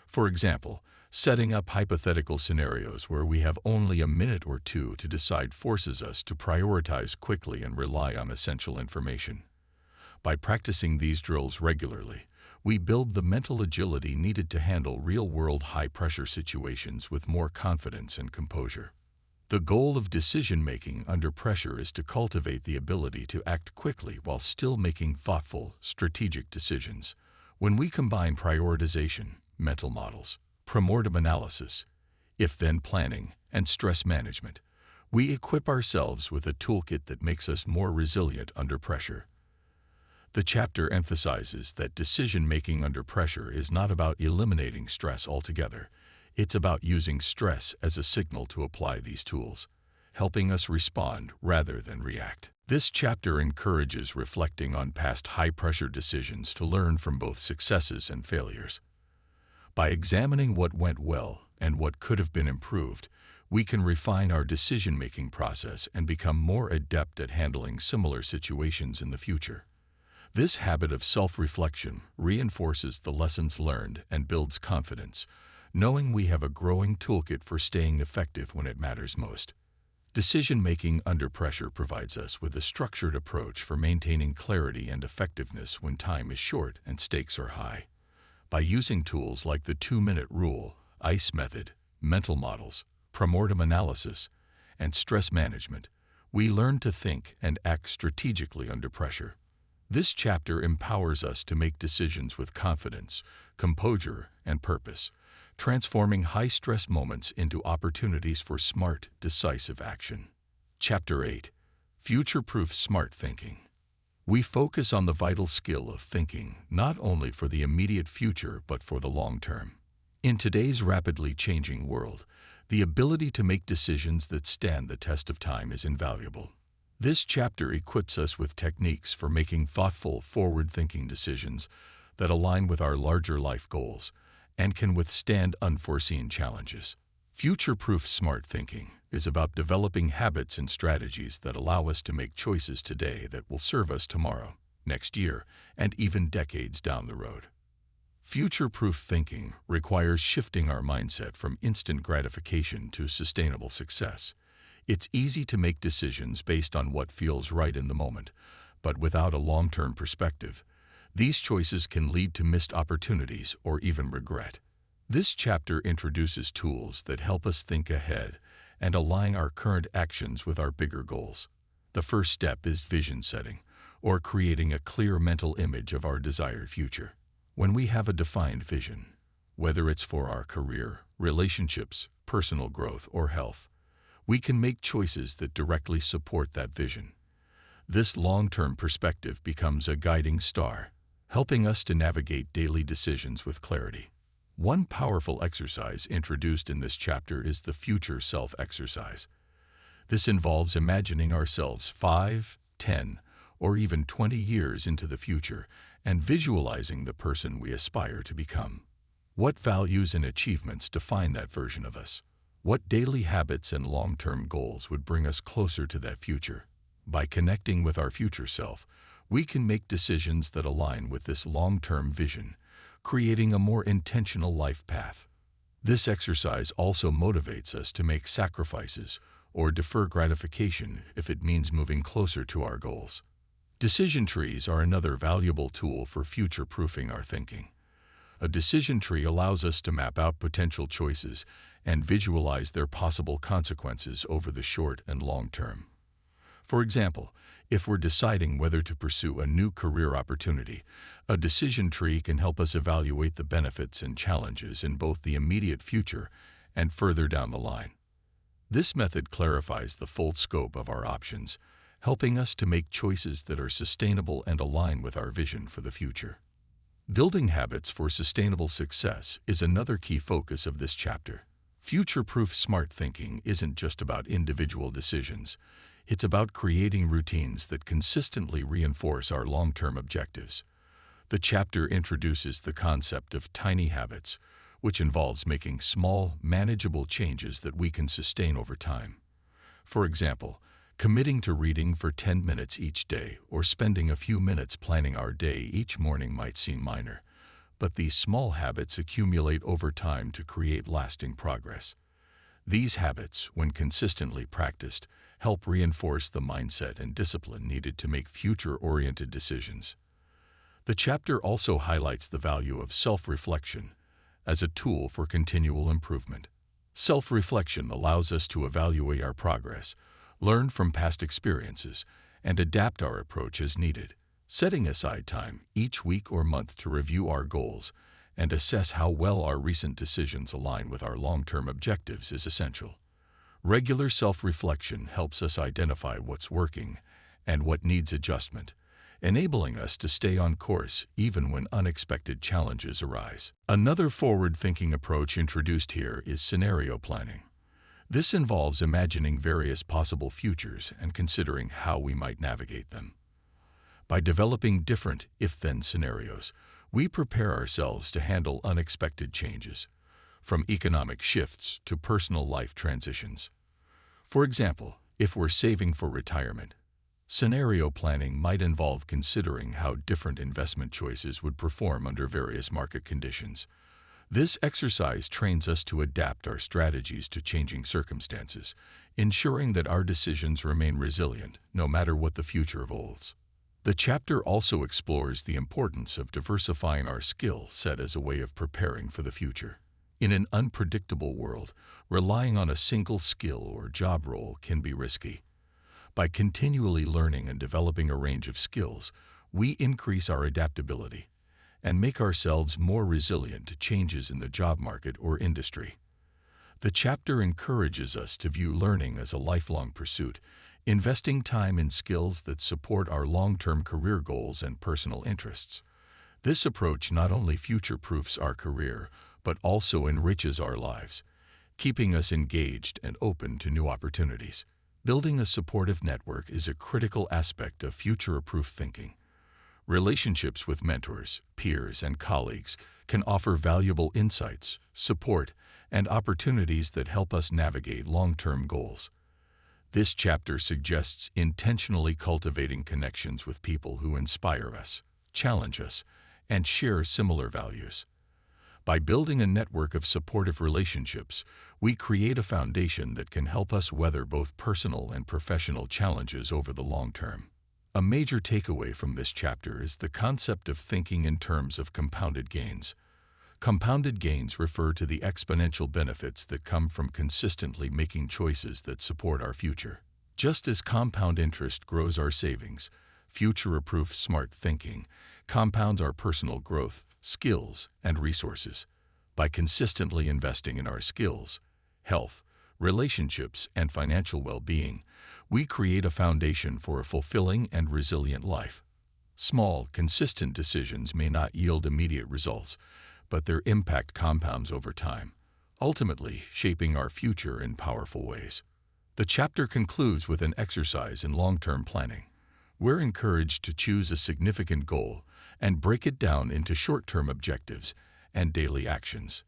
For example, setting up hypothetical scenarios where we have only a minute or two to decide forces us to prioritize quickly and rely on essential information. By practicing these drills regularly, we build the mental agility needed to handle real-world high-pressure situations with more confidence and composure. The goal of decision-making under pressure is to cultivate the ability to act quickly while still making thoughtful, strategic decisions. When we combine prioritization, mental models, premortem analysis, if-then planning, and stress management, we equip ourselves with a toolkit that makes us more resilient under pressure. The chapter emphasizes that decision-making under pressure is not about eliminating stress altogether. It's about using stress as a signal to apply these tools, helping us respond rather than react. This chapter encourages reflecting on past high-pressure decisions to learn from both successes and failures. By examining what went well and what could have been improved, we can refine our decision-making process and become more adept at handling similar situations in the future. This habit of self-reflection reinforces the lessons learned and builds confidence, knowing we have a growing toolkit for staying effective when it matters most. Decision-making under pressure provides us with a structured approach for maintaining clarity and effectiveness when time is short and stakes are high. By using tools like the 2-minute rule, ICE method, mental models, premortem analysis, and stress management, we learn to think and act strategically under pressure. This chapter empowers us to make decisions with confidence, composure, and purpose, transforming high-stress moments into opportunities for smart, decisive action. Chapter 8. Future-proof smart thinking. We focus on the vital skill of thinking not only for the immediate future but for the long term. In today's rapidly changing world, the ability to make decisions that stand the test of time is invaluable. This chapter equips us with techniques for making thoughtful, forward-thinking decisions that align with our larger life goals and can withstand unforeseen challenges. Future-proof smart thinking is about developing habits and strategies that allow us to make choices today that will serve us tomorrow, next year, and even decades down the road. Future-proof thinking requires shifting our mindset from instant gratification to sustainable success. It's easy to make decisions based on what feels right in the moment, but without a long-term perspective, these choices can lead to missed opportunities or even regret. This chapter introduces tools that help us think ahead and align our current actions with our bigger goals. The first step is vision setting, or creating a clear mental image of our desired future. When we have a defined vision, whether it's for our career, relationships, personal growth, or health, we can make choices that directly support that vision. This long-term perspective becomes a guiding star, helping us to navigate daily decisions with clarity. One powerful exercise introduced in this chapter is the future self exercise. This involves imagining ourselves 5, 10, or even 20 years into the future and visualizing the person we aspire to become. What values and achievements define that version of us? What daily habits and long-term goals would bring us closer to that future? By connecting with our future self, we can make decisions that align with this long-term vision, creating a more intentional life path. This exercise also motivates us to make sacrifices or defer gratification if it means moving closer to our goals. Decision trees are another valuable tool for future-proofing our thinking. A decision tree allows us to map out potential choices and visualize their possible consequences over the short and long term. For example, if we're deciding whether to pursue a new career opportunity, a decision tree can help us evaluate the benefits and challenges in both the immediate future and further down the line. This method clarifies the full scope of our options, helping us to make choices that are sustainable and align with our vision for the future. Building habits for sustainable success is another key focus of this chapter. Future-proof smart thinking isn't just about individual decisions. It's about creating routines that consistently reinforce our long-term objectives. The chapter introduces the concept of tiny habits, which involves making small, manageable changes that we can sustain over time. For example, committing to reading for 10 minutes each day or spending a few minutes planning our day each morning might seem minor, but these small habits accumulate over time to create lasting progress. These habits, when consistently practiced, help reinforce the mindset and discipline needed to make future-oriented decisions. The chapter also highlights the value of self-reflection as a tool for continual improvement. Self-reflection allows us to evaluate our progress, learn from past experiences, and adapt our approach as needed. Setting aside time each week or month to review our goals and assess how well our recent decisions align with our long-term objectives is essential. Regular self-reflection helps us identify what's working and what needs adjustment, enabling us to stay on course even when unexpected challenges arise. Another forward-thinking approach introduced here is scenario planning. This involves imagining various possible futures and considering how we might navigate them. By developing different if-then scenarios, we prepare ourselves to handle unexpected changes, from economic shifts to personal life transitions. For example, if we're saving for retirement, scenario planning might involve considering how different investment choices would perform under various market conditions. This exercise trains us to adapt our strategies to changing circumstances, ensuring that our decisions remain resilient no matter what the future holds. The chapter also explores the importance of diversifying our skill set as a way of preparing for the future. In an unpredictable world, relying on a single skill or job role can be risky. By continually learning and developing a range of skills, we increase our adaptability and make ourselves more resilient to changes in the job market or industry. The chapter encourages us to view learning as a lifelong pursuit, investing time in skills that support our long-term career goals and personal interests. This approach not only future-proofs our career, but also enriches our lives, keeping us engaged and open to new opportunities. Building a supportive network is a critical aspect of future-proof thinking. Relationships with mentors, peers, and colleagues can offer valuable insights, support, and opportunities that help us navigate long-term goals. This chapter suggests intentionally cultivating connections with people who inspire us, challenge us, and share similar values. By building a network of supportive relationships, we create a foundation that can help us weather both personal and professional challenges over the long term. A major takeaway from this chapter is the concept of thinking in terms of compounded gains. Compounded gains refer to the exponential benefits that come from consistently making choices that support our future. Just as compound interest grows our savings, future-proof smart thinking compounds our personal growth, skills, and resources. By consistently investing in our skills, health, relationships, and financial well-being, we create a foundation for a fulfilling and resilient life. Small, consistent decisions may not yield immediate results, but their impact compounds over time, ultimately shaping our future in powerful ways. The chapter concludes with an exercise in long-term planning. We're encouraged to choose a significant goal and break it down into short-term objectives and daily actions.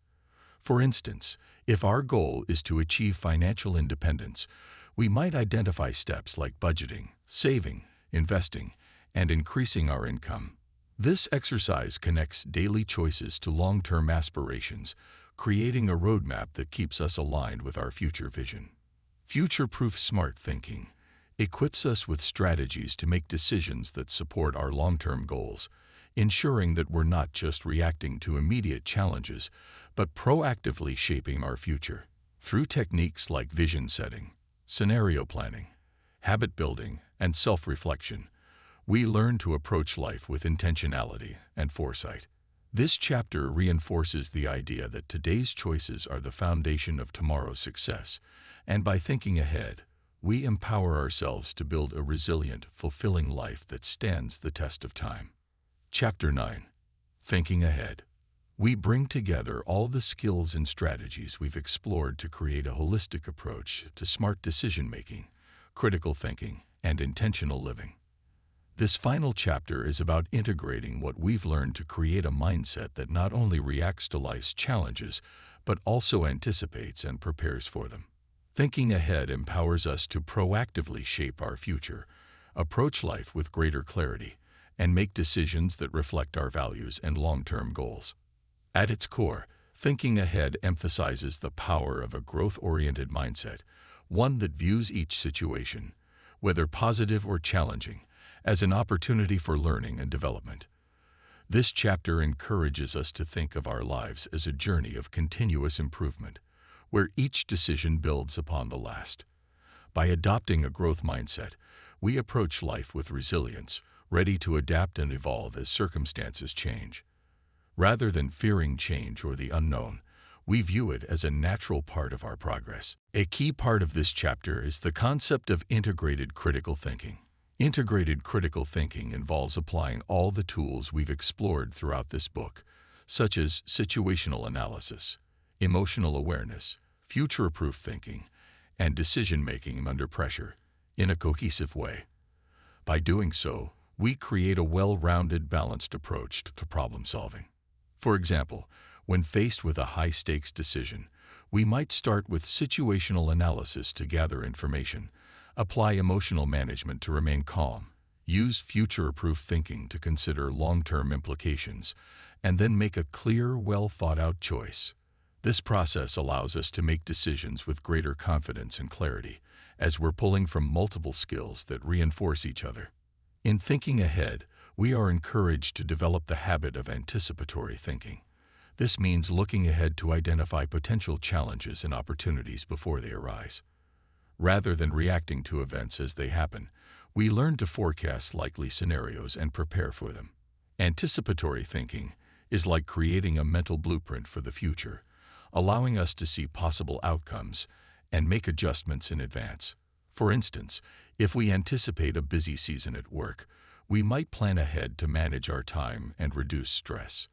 For instance, if our goal is to achieve financial independence, we might identify steps like budgeting, saving, investing, and increasing our income. This exercise connects daily choices to long-term aspirations, creating a roadmap that keeps us aligned with our future vision. Future-proof smart thinking equips us with strategies to make decisions that support our long-term goals, ensuring that we're not just reacting to immediate challenges, but proactively shaping our future. Through techniques like vision setting, scenario planning, habit building, and self-reflection, we learn to approach life with intentionality and foresight. This chapter reinforces the idea that today's choices are the foundation of tomorrow's success, and by thinking ahead, we empower ourselves to build a resilient, fulfilling life that stands the test of time. Chapter 9. Thinking Ahead. We bring together all the skills and strategies we've explored to create a holistic approach to smart decision-making, critical thinking, and intentional living. This final chapter is about integrating what we've learned to create a mindset that not only reacts to life's challenges, but also anticipates and prepares for them. Thinking ahead empowers us to proactively shape our future, approach life with greater clarity, and make decisions that reflect our values and long-term goals. At its core, thinking ahead emphasizes the power of a growth-oriented mindset, one that views each situation, whether positive or challenging, as an opportunity for learning and development. This chapter encourages us to think of our lives as a journey of continuous improvement, where each decision builds upon the last. By adopting a growth mindset, we approach life with resilience, ready to adapt and evolve as circumstances change. Rather than fearing change or the unknown, we view it as a natural part of our progress. A key part of this chapter is the concept of integrated critical thinking. Integrated critical thinking involves applying all the tools we've explored throughout this book, such as situational analysis, emotional awareness, future-proof thinking, and decision-making under pressure, in a cohesive way. By doing so, we create a well-rounded, balanced approach to problem-solving. For example, when faced with a high-stakes decision, we might start with situational analysis to gather information, apply emotional management to remain calm, use future-proof thinking to consider long-term implications, and then make a clear, well-thought-out choice. This process allows us to make decisions with greater confidence and clarity, as we're pulling from multiple skills that reinforce each other. In thinking ahead, we are encouraged to develop the habit of anticipatory thinking. This means looking ahead to identify potential challenges and opportunities before they arise. Rather than reacting to events as they happen, we learn to forecast likely scenarios and prepare for them. Anticipatory thinking is like creating a mental blueprint for the future, allowing us to see possible outcomes and make adjustments in advance. For instance, if we anticipate a busy season at work, we might plan ahead to manage our time and reduce stress.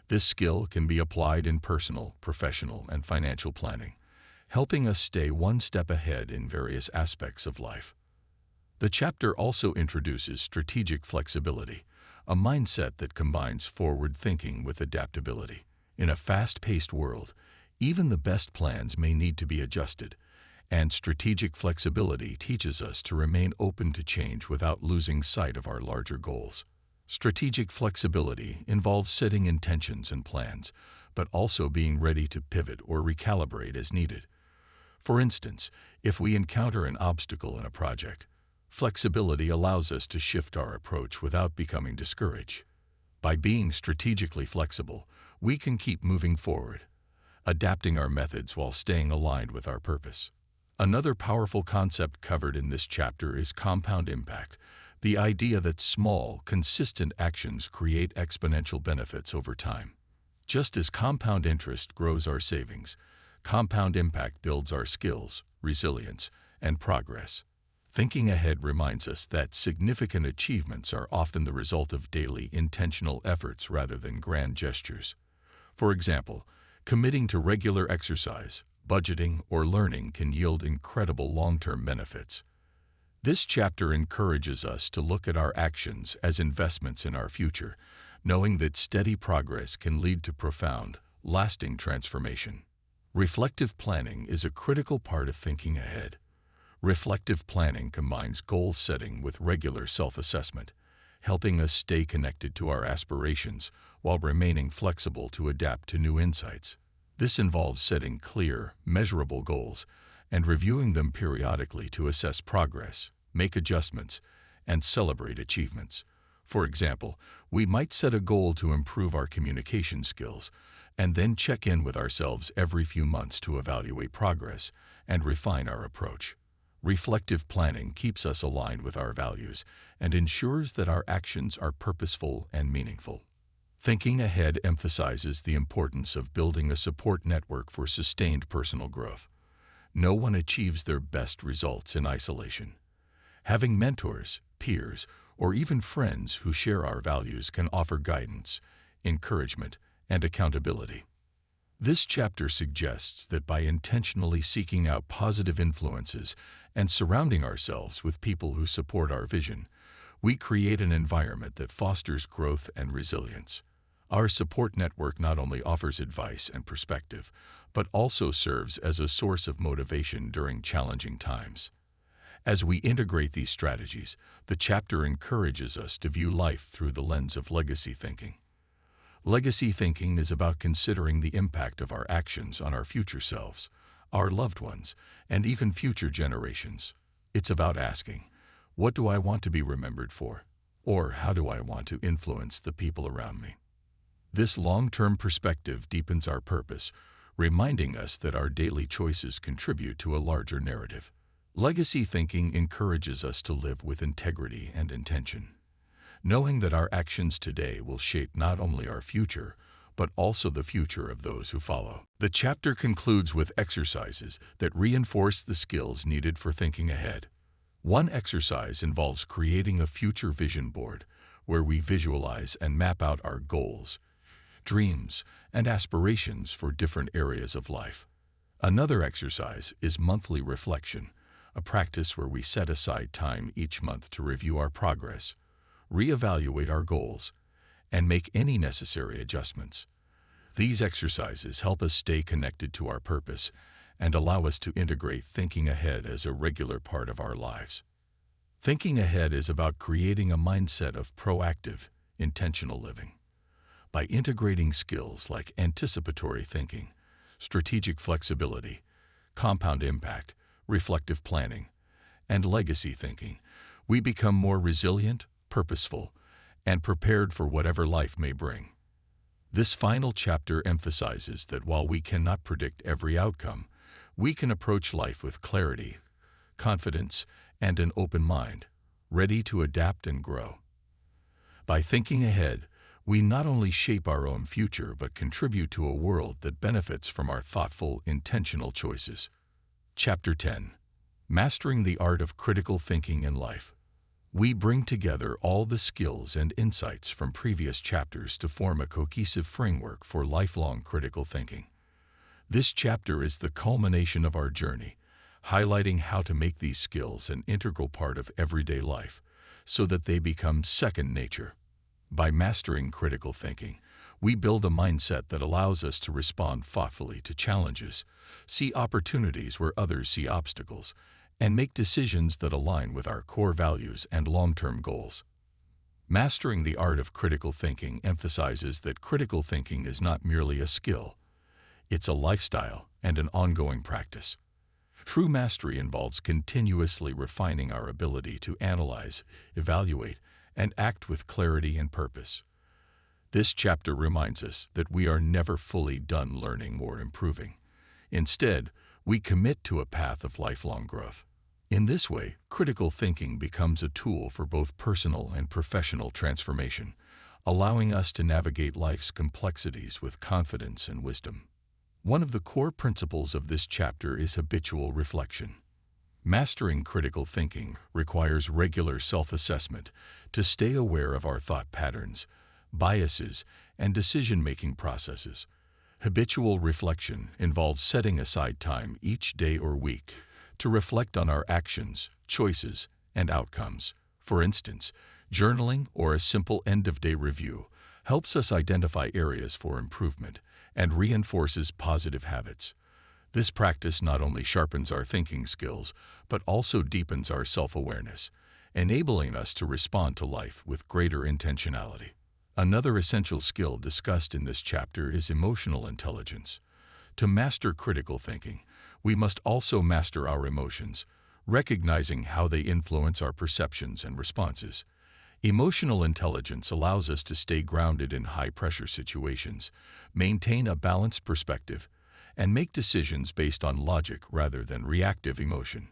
This skill can be applied in personal, professional, and financial planning, helping us stay one step ahead in various aspects of life. The chapter also introduces strategic flexibility, a mindset that combines forward thinking with adaptability. In a fast-paced world, even the best plans may need to be adjusted, and strategic flexibility teaches us to remain open to change without losing sight of our larger goals. Strategic flexibility involves setting intentions and plans, but also being ready to pivot or recalibrate as needed. For instance, if we encounter an obstacle in a project, flexibility allows us to shift our approach without becoming discouraged. By being strategically flexible, we can keep moving forward, adapting our methods while staying aligned with our purpose. Another powerful concept covered in this chapter is compound impact, the idea that small, consistent actions create exponential benefits over time. Just as compound interest grows our savings, compound impact builds our skills, resilience, and progress. Thinking ahead reminds us that significant achievements are often the result of daily, intentional efforts rather than grand gestures. For example, committing to regular exercise, budgeting, or learning can yield incredible long-term benefits. This chapter encourages us to look at our actions as investments in our future, knowing that steady progress can lead to profound, lasting transformation. Reflective planning is a critical part of thinking ahead. Reflective planning combines goal setting with regular self-assessment, helping us stay connected to our aspirations while remaining flexible to adapt to new insights. This involves setting clear, measurable goals and reviewing them periodically to assess progress, make adjustments, and celebrate achievements. For example, we might set a goal to improve our communication skills and then check in with ourselves every few months to evaluate progress and refine our approach. Reflective planning keeps us aligned with our values and ensures that our actions are purposeful and meaningful. Thinking ahead emphasizes the importance of building a support network for sustained personal growth. No one achieves their best results in isolation. Having mentors, peers, or even friends who share our values can offer guidance, encouragement, and accountability. This chapter suggests that by intentionally seeking out positive influences and surrounding ourselves with people who support our vision, we create an environment that fosters growth and resilience. Our support network not only offers advice and perspective, but also serves as a source of motivation during challenging times. As we integrate these strategies, the chapter encourages us to view life through the lens of legacy thinking. Legacy thinking is about considering the impact of our actions on our future selves, our loved ones, and even future generations. It's about asking, what do I want to be remembered for? Or how do I want to influence the people around me? This long-term perspective deepens our purpose, reminding us that our daily choices contribute to a larger narrative. Legacy thinking encourages us to live with integrity and intention, knowing that our actions today will shape not only our future, but also the future of those who follow. The chapter concludes with exercises that reinforce the skills needed for thinking ahead. One exercise involves creating a future vision board, where we visualize and map out our goals, dreams, and aspirations for different areas of life. Another exercise is monthly reflection, a practice where we set aside time each month to review our progress, reevaluate our goals, and make any necessary adjustments. These exercises help us stay connected to our purpose and allow us to integrate thinking ahead as a regular part of our lives. Thinking ahead is about creating a mindset of proactive, intentional living. By integrating skills like anticipatory thinking, strategic flexibility, compound impact, reflective planning, and legacy thinking, we become more resilient, purposeful, and prepared for whatever life may bring. This final chapter emphasizes that while we cannot predict every outcome, we can approach life with clarity, confidence, and an open mind, ready to adapt and grow. By thinking ahead, we not only shape our own future but contribute to a world that benefits from our thoughtful, intentional choices. Chapter 10. Mastering the Art of Critical Thinking in Life. We bring together all the skills and insights from previous chapters to form a cohesive framework for lifelong critical thinking. This chapter is the culmination of our journey, highlighting how to make these skills an integral part of everyday life so that they become second nature. By mastering critical thinking, we build a mindset that allows us to respond thoughtfully to challenges, see opportunities where others see obstacles, and make decisions that align with our core values and long-term goals. Mastering the art of critical thinking emphasizes that critical thinking is not merely a skill, it's a lifestyle and an ongoing practice. True mastery involves continuously refining our ability to analyze, evaluate, and act with clarity and purpose. This chapter reminds us that we are never fully done learning or improving. Instead, we commit to a path of lifelong growth. In this way, critical thinking becomes a tool for both personal and professional transformation, allowing us to navigate life's complexities with confidence and wisdom. One of the core principles of this chapter is habitual reflection. Mastering critical thinking requires regular self-assessment to stay aware of our thought patterns, biases, and decision-making processes. Habitual reflection involves setting aside time each day or week to reflect on our actions, choices, and outcomes. For instance, journaling or a simple end-of-day review helps us identify areas for improvement and reinforces positive habits. This practice not only sharpens our thinking skills, but also deepens our self-awareness, enabling us to respond to life with greater intentionality. Another essential skill discussed in this chapter is emotional intelligence. To master critical thinking, we must also master our emotions, recognizing how they influence our perceptions and responses. Emotional intelligence allows us to stay grounded in high-pressure situations, maintain a balanced perspective, and make decisions based on logic rather than reactive emotion.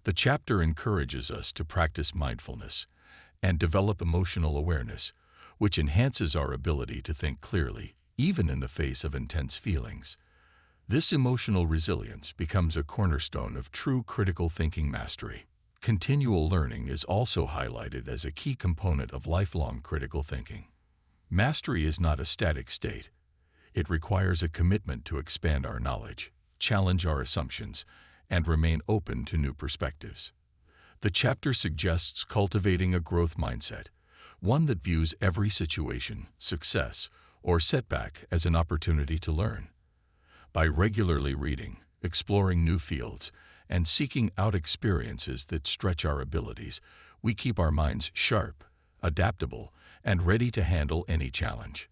The chapter encourages us to practice mindfulness and develop emotional awareness, which enhances our ability to think clearly, even in the face of intense feelings. This emotional resilience becomes a cornerstone of true critical thinking mastery. Continual learning is also highlighted as a key component of lifelong critical thinking. Mastery is not a static state. It requires a commitment to expand our knowledge, challenge our assumptions, and remain open to new perspectives. The chapter suggests cultivating a growth mindset, one that views every situation, success, or setback as an opportunity to learn. By regularly reading, exploring new fields, and seeking out experiences that stretch our abilities, we keep our minds sharp, adaptable, and ready to handle any challenge.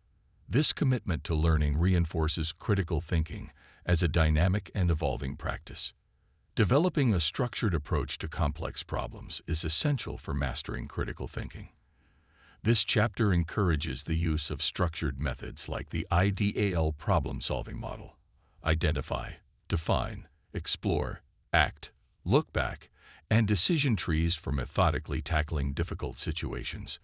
This commitment to learning reinforces critical thinking as a dynamic and evolving practice. Developing a structured approach to complex problems is essential for mastering critical thinking. This chapter encourages the use of structured methods like the IDAL problem-solving model: identify, define, explore, act, look back, and decision trees for methodically tackling difficult situations.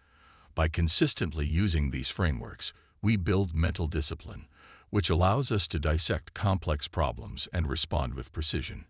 By consistently using these frameworks, we build mental discipline, which allows us to dissect complex problems and respond with precision.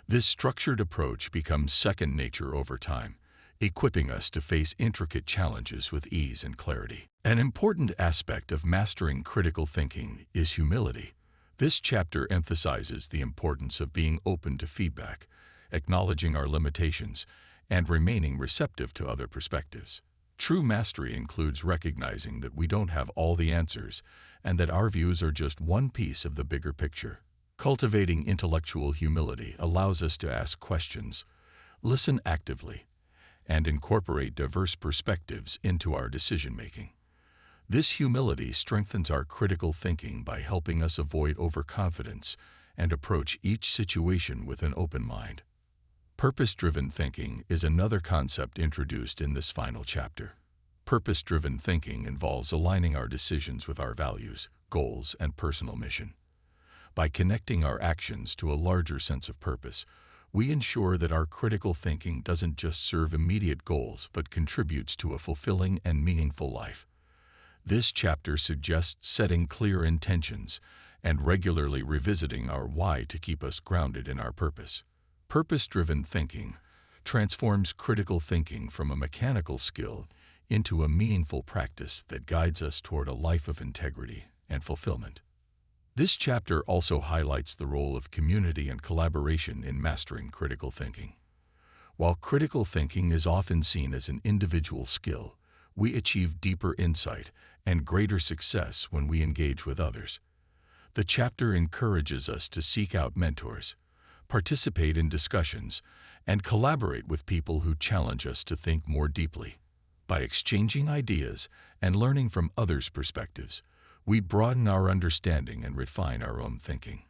This structured approach becomes second nature over time, equipping us to face intricate challenges with ease and clarity. An important aspect of mastering critical thinking is humility. This chapter emphasizes the importance of being open to feedback, acknowledging our limitations, and remaining receptive to other perspectives. True mastery includes recognizing that we don't have all the answers and that our views are just one piece of the bigger picture. Cultivating intellectual humility allows us to ask questions, listen actively, and incorporate diverse perspectives into our decision-making. This humility strengthens our critical thinking by helping us avoid overconfidence and approach each situation with an open mind. Purpose-driven thinking is another concept introduced in this final chapter. Purpose-driven thinking involves aligning our decisions with our values, goals, and personal mission. By connecting our actions to a larger sense of purpose, we ensure that our critical thinking doesn't just serve immediate goals but contributes to a fulfilling and meaningful life. This chapter suggests setting clear intentions and regularly revisiting our why to keep us grounded in our purpose. Purpose-driven thinking transforms critical thinking from a mechanical skill into a meaningful practice that guides us toward a life of integrity and fulfillment. This chapter also highlights the role of community and collaboration in mastering critical thinking. While critical thinking is often seen as an individual skill, we achieve deeper insight and greater success when we engage with others. The chapter encourages us to seek out mentors, participate in discussions, and collaborate with people who challenge us to think more deeply. By exchanging ideas and learning from others' perspectives, we broaden our understanding and refine our own thinking.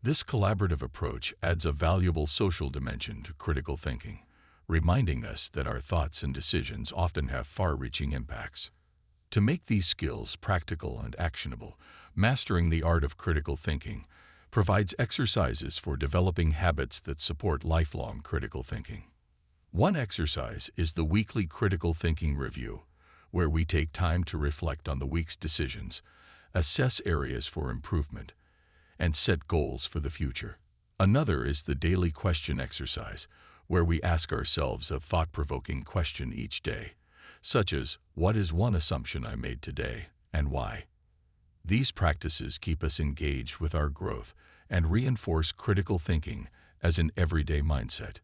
This collaborative approach adds a valuable social dimension to critical thinking, reminding us that our thoughts and decisions often have far-reaching impacts. To make these skills practical and actionable, mastering the art of critical thinking provides exercises for developing habits that support lifelong critical thinking. One exercise is the weekly critical thinking review, where we take time to reflect on the week's decisions, assess areas for improvement, and set goals for the future. Another is the daily question exercise, where we ask ourselves a thought-provoking question each day, such as, what is one assumption I made today, and why? These practices keep us engaged with our growth and reinforce critical thinking as an everyday mindset.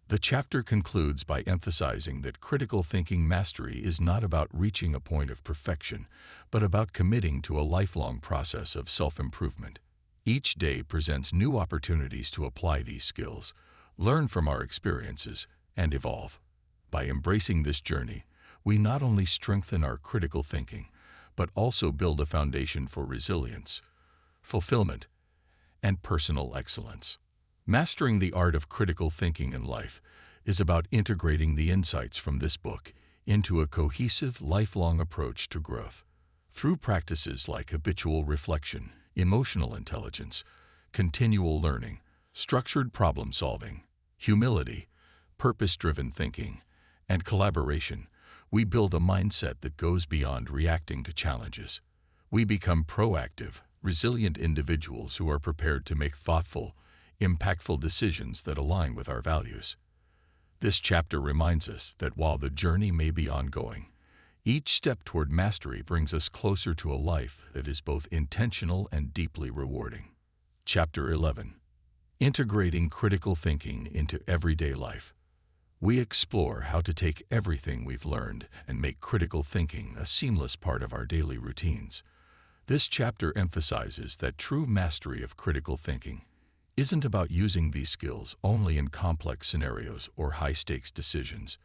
The chapter concludes by emphasizing that critical thinking mastery is not about reaching a point of perfection, but about committing to a lifelong process of self-improvement. Each day presents new opportunities to apply these skills, learn from our experiences, and evolve. By embracing this journey, we not only strengthen our critical thinking, but also build a foundation for resilience, fulfillment, and personal excellence. Mastering the art of critical thinking in life is about integrating the insights from this book into a cohesive, lifelong approach to growth. Through practices like habitual reflection, emotional intelligence, continual learning, structured problem solving, humility, purpose-driven thinking, and collaboration, we build a mindset that goes beyond reacting to challenges. We become proactive, resilient individuals who are prepared to make thoughtful, impactful decisions that align with our values. This chapter reminds us that while the journey may be ongoing, each step toward mastery brings us closer to a life that is both intentional and deeply rewarding. Chapter 11. Integrating critical thinking into everyday life. We explore how to take everything we've learned and make critical thinking a seamless part of our daily routines. This chapter emphasizes that true mastery of critical thinking isn't about using these skills only in complex scenarios or high-stakes decisions.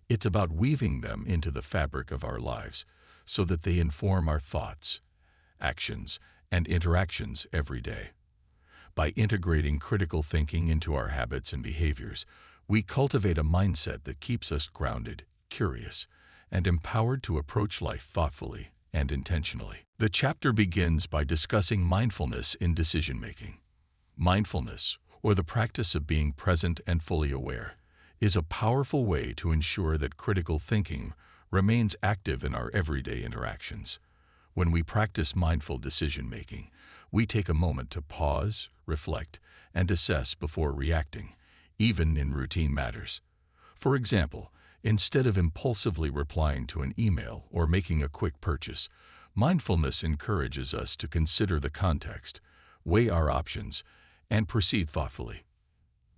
It's about weaving them into the fabric of our lives so that they inform our thoughts, actions, and interactions every day. By integrating critical thinking into our habits and behaviors, we cultivate a mindset that keeps us grounded, curious, and empowered to approach life thoughtfully and intentionally. The chapter begins by discussing mindfulness in decision-making. Mindfulness, or the practice of being present and fully aware, is a powerful way to ensure that critical thinking remains active in our everyday interactions. When we practice mindful decision-making, we take a moment to pause, reflect, and assess before reacting, even in routine matters. For example, instead of impulsively replying to an email or making a quick purchase, mindfulness encourages us to consider the context, weigh our options, and proceed thoughtfully.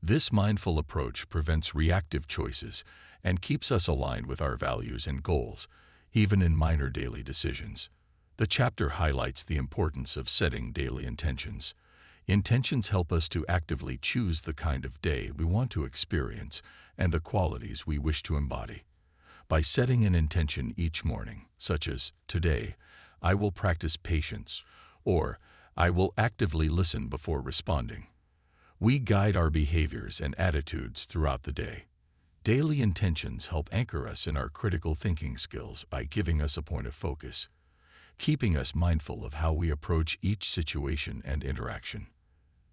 This mindful approach prevents reactive choices and keeps us aligned with our values and goals, even in minor daily decisions. The chapter highlights the importance of setting daily intentions. Intentions help us to actively choose the kind of day we want to experience and the qualities we wish to embody. By setting an intention each morning, such as, "Today, I will practice patience," or "I will actively listen before responding," we guide our behaviors and attitudes throughout the day. Daily intentions help anchor us in our critical thinking skills by giving us a point of focus, keeping us mindful of how we approach each situation and interaction.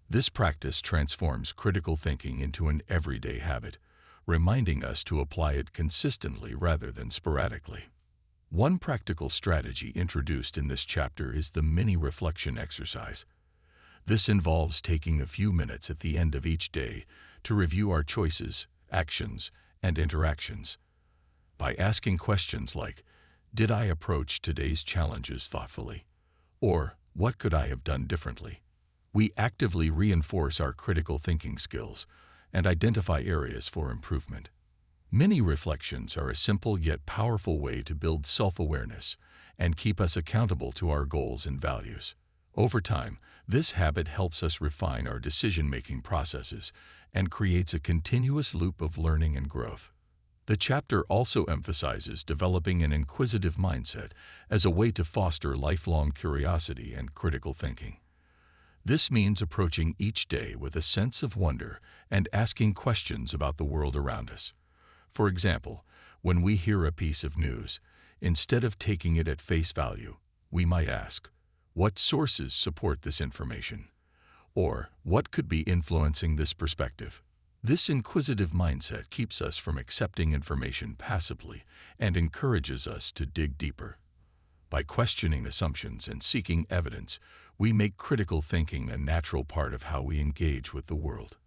This practice transforms critical thinking into an everyday habit, reminding us to apply it consistently rather than sporadically. One practical strategy introduced in this chapter is the mini reflection exercise. This involves taking a few minutes at the end of each day to review our choices, actions, and interactions. By asking questions like, "Did I approach today's challenges thoughtfully?" or "What could I have done differently?" we actively reinforce our critical thinking skills and identify areas for improvement. Mini reflections are a simple yet powerful way to build self-awareness and keep us accountable to our goals and values. Over time, this habit helps us refine our decision-making processes and creates a continuous loop of learning and growth. The chapter also emphasizes developing an inquisitive mindset as a way to foster lifelong curiosity and critical thinking. This means approaching each day with a sense of wonder and asking questions about the world around us. For example, when we hear a piece of news, instead of taking it at face value, we might ask, "What sources support this information?" or "What could be influencing this perspective?" This inquisitive mindset keeps us from accepting information passively and encourages us to dig deeper. By questioning assumptions and seeking evidence, we make critical thinking a natural part of how we engage with the world.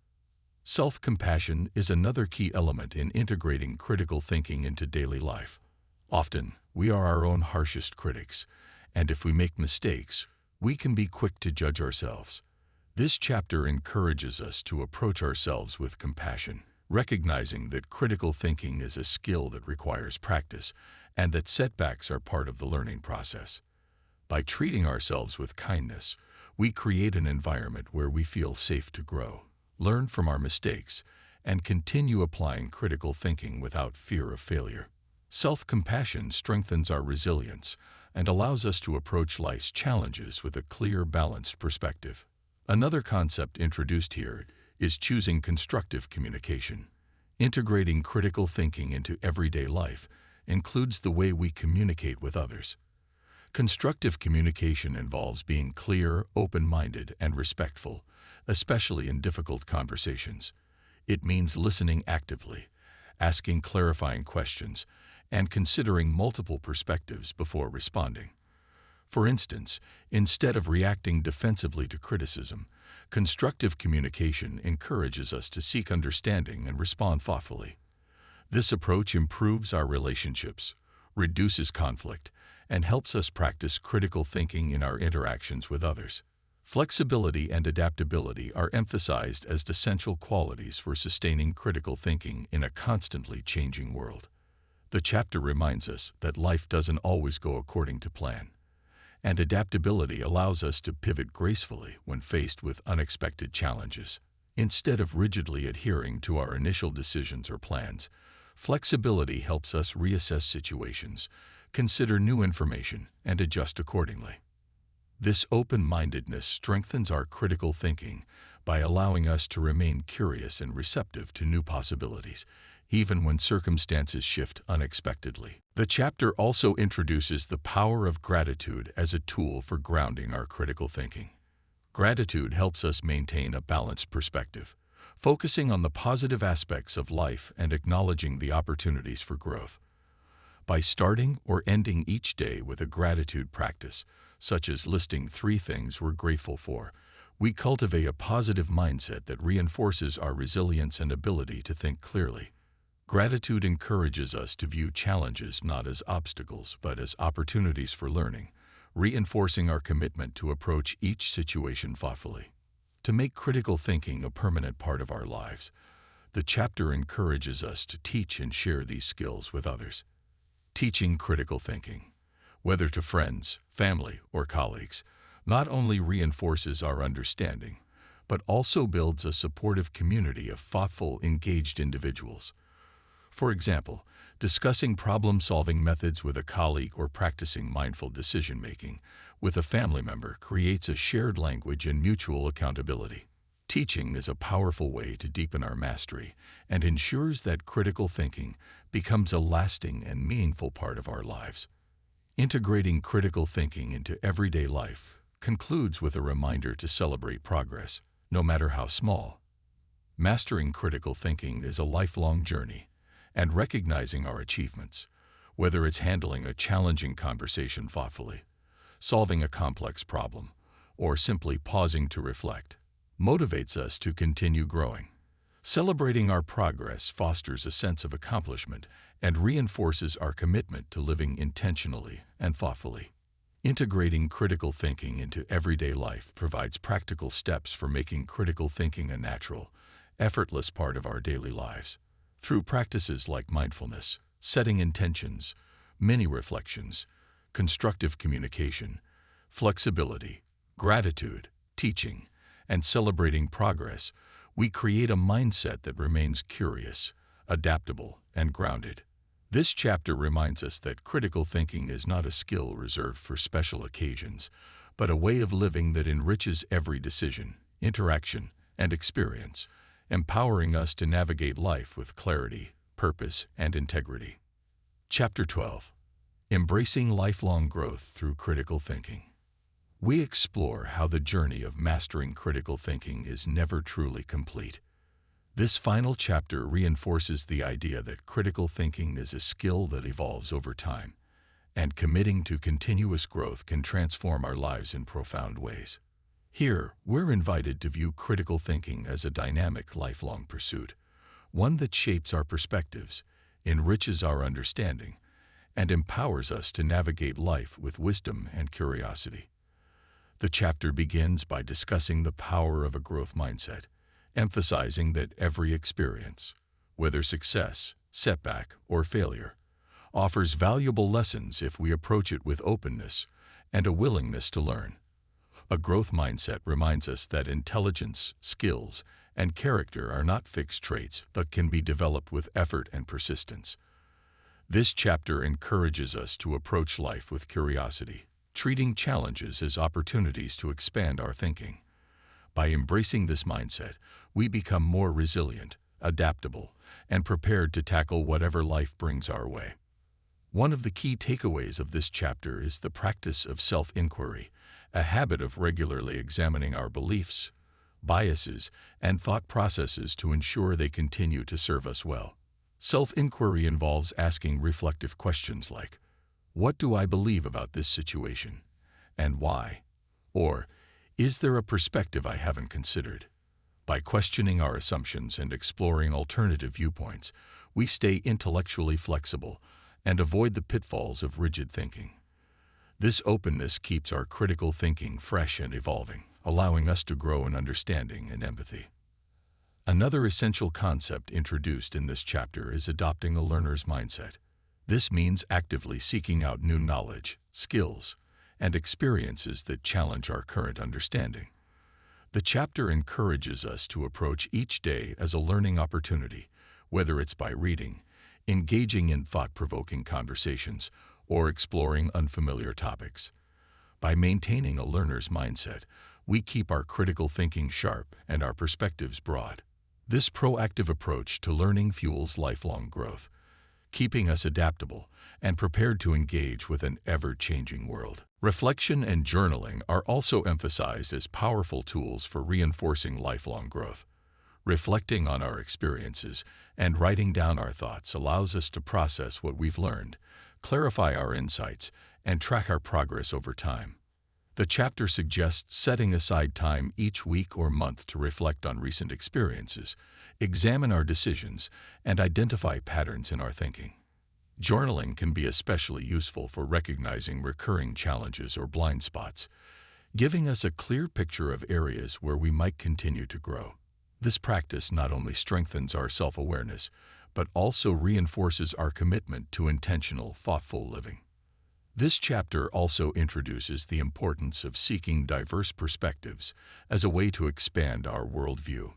Self-compassion is another key element in integrating critical thinking into daily life. Often, we are our own harshest critics, and if we make mistakes, we can be quick to judge ourselves. This chapter encourages us to approach ourselves with compassion, recognizing that critical thinking is a skill that requires practice and that setbacks are part of the learning process. By treating ourselves with kindness, we create an environment where we feel safe to grow, learn from our mistakes, and continue applying critical thinking without fear of failure. Self-compassion strengthens our resilience and allows us to approach life's challenges with a clear, balanced perspective. Another concept introduced here is choosing constructive communication. Integrating critical thinking into everyday life includes the way we communicate with others. Constructive communication involves being clear, open-minded, and respectful, especially in difficult conversations. It means listening actively, asking clarifying questions, and considering multiple perspectives before responding. For instance, instead of reacting defensively to criticism, constructive communication encourages us to seek understanding and respond thoughtfully. This approach improves our relationships, reduces conflict, and helps us practice critical thinking in our interactions with others. Flexibility and adaptability are emphasized as essential qualities for sustaining critical thinking in a constantly changing world. The chapter reminds us that life doesn't always go according to plan, and adaptability allows us to pivot gracefully when faced with unexpected challenges. Instead of rigidly adhering to our initial decisions or plans, flexibility helps us reassess situations, consider new information, and adjust accordingly. This open-mindedness strengthens our critical thinking by allowing us to remain curious and receptive to new possibilities, even when circumstances shift unexpectedly. The chapter also introduces the power of gratitude as a tool for grounding our critical thinking. Gratitude helps us maintain a balanced perspective, focusing on the positive aspects of life and acknowledging the opportunities for growth. By starting or ending each day with a gratitude practice, such as listing 3 things we're grateful for, we cultivate a positive mindset that reinforces our resilience and ability to think clearly. Gratitude encourages us to view challenges not as obstacles but as opportunities for learning, reinforcing our commitment to approach each situation thoughtfully. To make critical thinking a permanent part of our lives, the chapter encourages us to teach and share these skills with others. Teaching critical thinking, whether to friends, family, or colleagues, not only reinforces our understanding, but also builds a supportive community of thoughtful, engaged individuals. For example, discussing problem-solving methods with a colleague or practicing mindful decision-making with a family member creates a shared language and mutual accountability. Teaching is a powerful way to deepen our mastery and ensures that critical thinking becomes a lasting and meaningful part of our lives. Integrating critical thinking into everyday life concludes with a reminder to celebrate progress, no matter how small. Mastering critical thinking is a lifelong journey, and recognizing our achievements, whether it's handling a challenging conversation thoughtfully, solving a complex problem, or simply pausing to reflect, motivates us to continue growing. Celebrating our progress fosters a sense of accomplishment and reinforces our commitment to living intentionally and thoughtfully. Integrating critical thinking into everyday life provides practical steps for making critical thinking a natural, effortless part of our daily lives. Through practices like mindfulness, setting intentions, mini-reflections, constructive communication, flexibility, gratitude, teaching, and celebrating progress, we create a mindset that remains curious, adaptable, and grounded. This chapter reminds us that critical thinking is not a skill reserved for special occasions, but a way of living that enriches every decision, interaction, and experience, empowering us to navigate life with clarity, purpose, and integrity. Chapter 12. Embracing lifelong growth through critical thinking. We explore how the journey of mastering critical thinking is never truly complete. This final chapter reinforces the idea that critical thinking is a skill that evolves over time, and committing to continuous growth can transform our lives in profound ways. Here, we're invited to view critical thinking as a dynamic, lifelong pursuit, one that shapes our perspectives, enriches our understanding, and empowers us to navigate life with wisdom and curiosity. The chapter begins by discussing the power of a growth mindset, emphasizing that every experience, whether success, setback, or failure, offers valuable lessons if we approach it with openness and a willingness to learn. A growth mindset reminds us that intelligence, skills, and character are not fixed traits but can be developed with effort and persistence. This chapter encourages us to approach life with curiosity, treating challenges as opportunities to expand our thinking. By embracing this mindset, we become more resilient, adaptable, and prepared to tackle whatever life brings our way. One of the key takeaways of this chapter is the practice of self-inquiry, a habit of regularly examining our beliefs, biases, and thought processes to ensure they continue to serve us well. Self-inquiry involves asking reflective questions like, "What do I believe about this situation? And why?" Or, "Is there a perspective I haven't considered?" By questioning our assumptions and exploring alternative viewpoints, we stay intellectually flexible and avoid the pitfalls of rigid thinking. This openness keeps our critical thinking fresh and evolving, allowing us to grow in understanding and empathy. Another essential concept introduced in this chapter is adopting a learner's mindset. This means actively seeking out new knowledge, skills, and experiences that challenge our current understanding. The chapter encourages us to approach each day as a learning opportunity, whether it's by reading, engaging in thought-provoking conversations, or exploring unfamiliar topics. By maintaining a learner's mindset, we keep our critical thinking sharp and our perspectives broad. This proactive approach to learning fuels lifelong growth, keeping us adaptable and prepared to engage with an ever-changing world. Reflection and journaling are also emphasized as powerful tools for reinforcing lifelong growth. Reflecting on our experiences and writing down our thoughts allows us to process what we've learned, clarify our insights, and track our progress over time. The chapter suggests setting aside time each week or month to reflect on recent experiences, examine our decisions, and identify patterns in our thinking. Journaling can be especially useful for recognizing recurring challenges or blind spots, giving us a clear picture of areas where we might continue to grow. This practice not only strengthens our self-awareness, but also reinforces our commitment to intentional, thoughtful living. This chapter also introduces the importance of seeking diverse perspectives as a way to expand our worldview.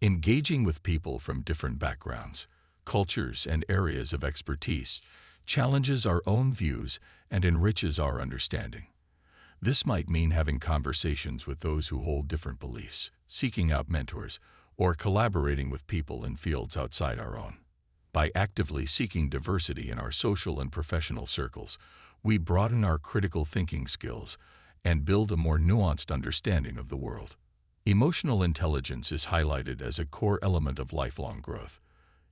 Engaging with people from different backgrounds, cultures, and areas of expertise challenges our own views and enriches our understanding. This might mean having conversations with those who hold different beliefs, seeking out mentors, or collaborating with people in fields outside our own. By actively seeking diversity in our social and professional circles, we broaden our critical thinking skills and build a more nuanced understanding of the world. Emotional intelligence is highlighted as a core element of lifelong growth.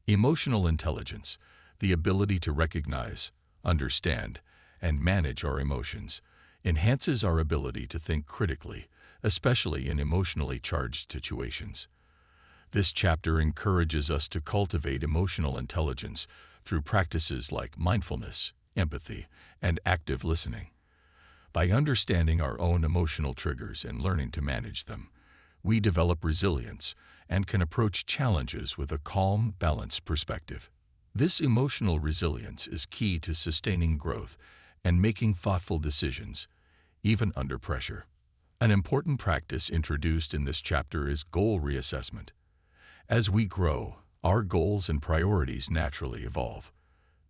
Emotional intelligence, the ability to recognize, understand, and manage our emotions, enhances our ability to think critically, especially in emotionally charged situations. This chapter encourages us to cultivate emotional intelligence through practices like mindfulness, empathy, and active listening. By understanding our own emotional triggers and learning to manage them, we develop resilience and can approach challenges with a calm, balanced perspective. This emotional resilience is key to sustaining growth and making thoughtful decisions, even under pressure. An important practice introduced in this chapter is goal reassessment. As we grow, our goals and priorities naturally evolve.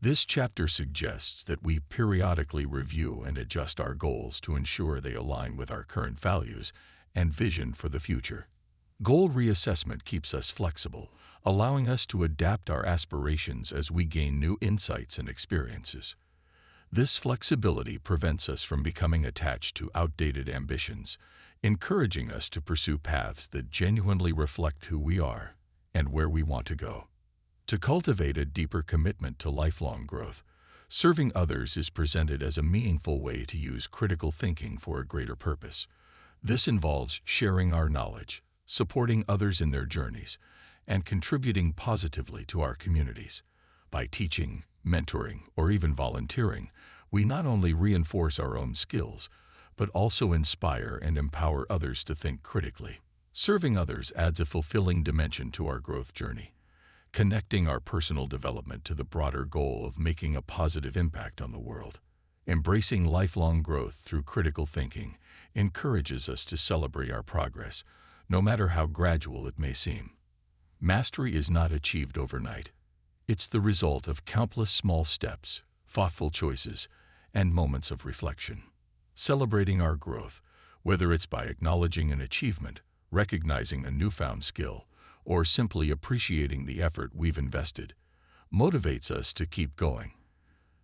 This chapter suggests that we periodically review and adjust our goals to ensure they align with our current values and vision for the future. Goal reassessment keeps us flexible, allowing us to adapt our aspirations as we gain new insights and experiences. This flexibility prevents us from becoming attached to outdated ambitions, encouraging us to pursue paths that genuinely reflect who we are and where we want to go. To cultivate a deeper commitment to lifelong growth, serving others is presented as a meaningful way to use critical thinking for a greater purpose. This involves sharing our knowledge, supporting others in their journeys, and contributing positively to our communities. By teaching, mentoring, or even volunteering, we not only reinforce our own skills, but also inspire and empower others to think critically. Serving others adds a fulfilling dimension to our growth journey, connecting our personal development to the broader goal of making a positive impact on the world. Embracing lifelong growth through critical thinking encourages us to celebrate our progress, no matter how gradual it may seem. Mastery is not achieved overnight. It's the result of countless small steps, thoughtful choices, and moments of reflection. Celebrating our growth, whether it's by acknowledging an achievement, recognizing a newfound skill, or simply appreciating the effort we've invested, motivates us to keep going.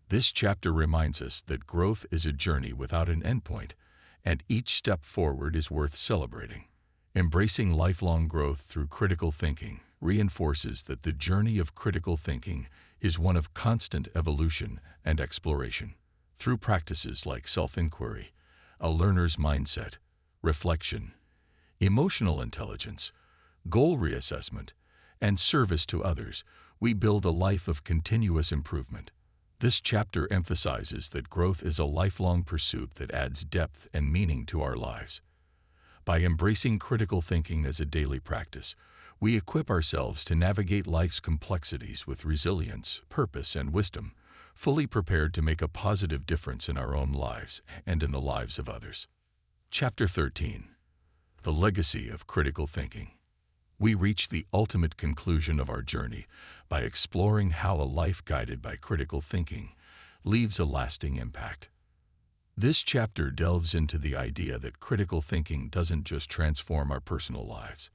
This chapter reminds us that growth is a journey without an endpoint, and each step forward is worth celebrating. Embracing lifelong growth through critical thinking reinforces that the journey of critical thinking is one of constant evolution and exploration. Through practices like self-inquiry, a learner's mindset, reflection, emotional intelligence, goal reassessment, and service to others, we build a life of continuous improvement. This chapter emphasizes that growth is a lifelong pursuit that adds depth and meaning to our lives. By embracing critical thinking as a daily practice, we equip ourselves to navigate life's complexities with resilience, purpose, and wisdom, fully prepared to make a positive difference in our own lives and in the lives of others. Chapter 13. The Legacy of Critical Thinking. We reach the ultimate conclusion of our journey by exploring how a life guided by critical thinking leaves a lasting impact. This chapter delves into the idea that critical thinking doesn't just transform our personal lives.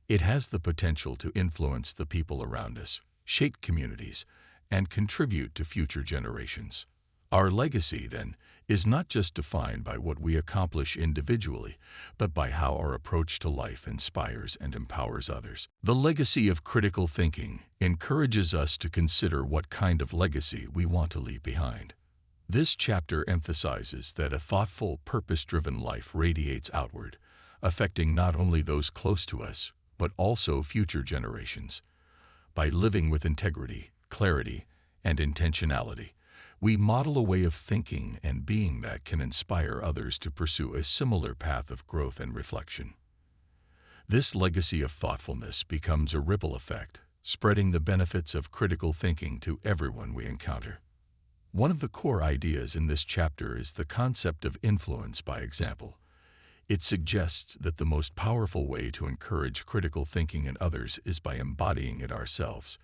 It has the potential to influence the people around us, shape communities, and contribute to future generations. Our legacy, then, is not just defined by what we accomplish individually, but by how our approach to life inspires and empowers others. The legacy of critical thinking encourages us to consider what kind of legacy we want to leave behind. This chapter emphasizes that a thoughtful, purpose-driven life radiates outward, affecting not only those close to us, but also future generations. By living with integrity, clarity, and intentionality, we model a way of thinking and being that can inspire others to pursue a similar path of growth and reflection. This legacy of thoughtfulness becomes a ripple effect, spreading the benefits of critical thinking to everyone we encounter. One of the core ideas in this chapter is the concept of influence by example. It suggests that the most powerful way to encourage critical thinking in others is by embodying it ourselves.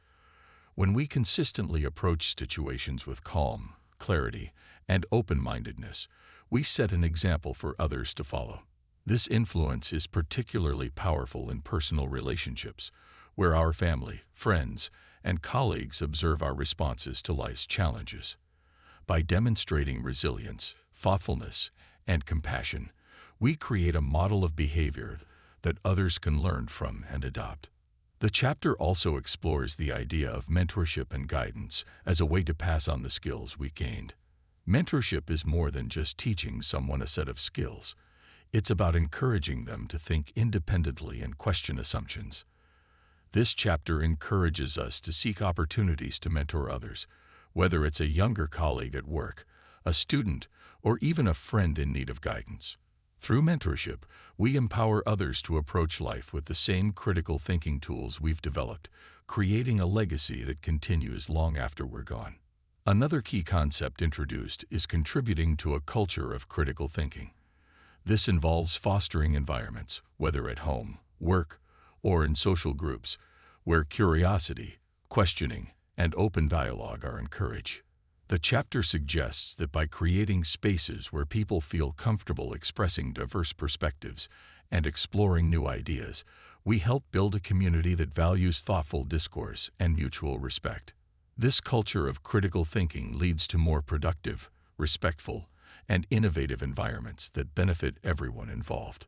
When we consistently approach situations with calm, clarity, and open-mindedness, we set an example for others to follow. This influence is particularly powerful in personal relationships, where our family, friends, and colleagues observe our responses to life's challenges. By demonstrating resilience, thoughtfulness, and compassion, we create a model of behavior that others can learn from and adopt. The chapter also explores the idea of mentorship and guidance as a way to pass on the skills we gained. Mentorship is more than just teaching someone a set of skills. It's about encouraging them to think independently and question assumptions. This chapter encourages us to seek opportunities to mentor others, whether it's a younger colleague at work, a student, or even a friend in need of guidance. Through mentorship, we empower others to approach life with the same critical thinking tools we've developed, creating a legacy that continues long after we're gone. Another key concept introduced is contributing to a culture of critical thinking. This involves fostering environments, whether at home, work, or in social groups, where curiosity, questioning, and open dialogue are encouraged. The chapter suggests that by creating spaces where people feel comfortable expressing diverse perspectives and exploring new ideas, we help build a community that values thoughtful discourse and mutual respect. This culture of critical thinking leads to more productive, respectful, and innovative environments that benefit everyone involved.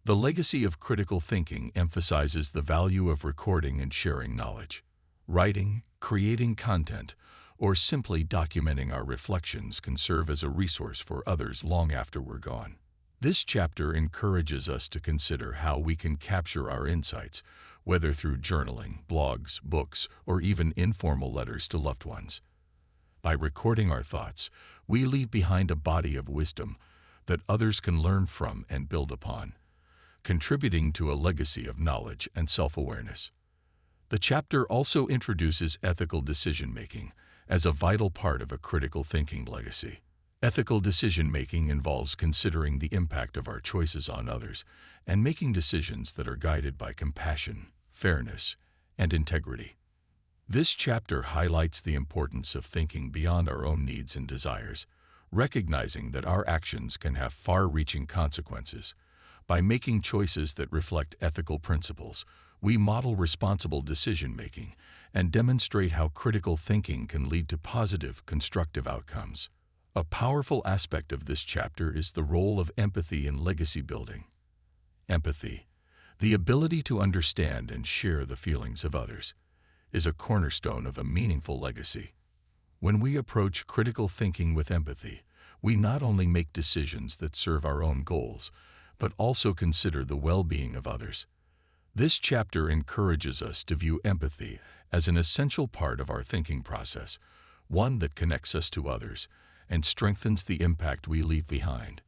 The legacy of critical thinking emphasizes the value of recording and sharing knowledge. Writing, creating content, or simply documenting our reflections can serve as a resource for others long after we're gone. This chapter encourages us to consider how we can capture our insights, whether through journaling, blogs, books, or even informal letters to loved ones. By recording our thoughts, we leave behind a body of wisdom that others can learn from and build upon, contributing to a legacy of knowledge and self-awareness. The chapter also introduces ethical decision-making as a vital part of a critical thinking legacy. Ethical decision-making involves considering the impact of our choices on others and making decisions that are guided by compassion, fairness, and integrity. This chapter highlights the importance of thinking beyond our own needs and desires, recognizing that our actions can have far-reaching consequences. By making choices that reflect ethical principles, we model responsible decision-making and demonstrate how critical thinking can lead to positive, constructive outcomes. A powerful aspect of this chapter is the role of empathy in legacy building. Empathy, the ability to understand and share the feelings of others, is a cornerstone of a meaningful legacy. When we approach critical thinking with empathy, we not only make decisions that serve our own goals, but also consider the well-being of others. This chapter encourages us to view empathy as an essential part of our thinking process, one that connects us to others and strengthens the impact we leave behind.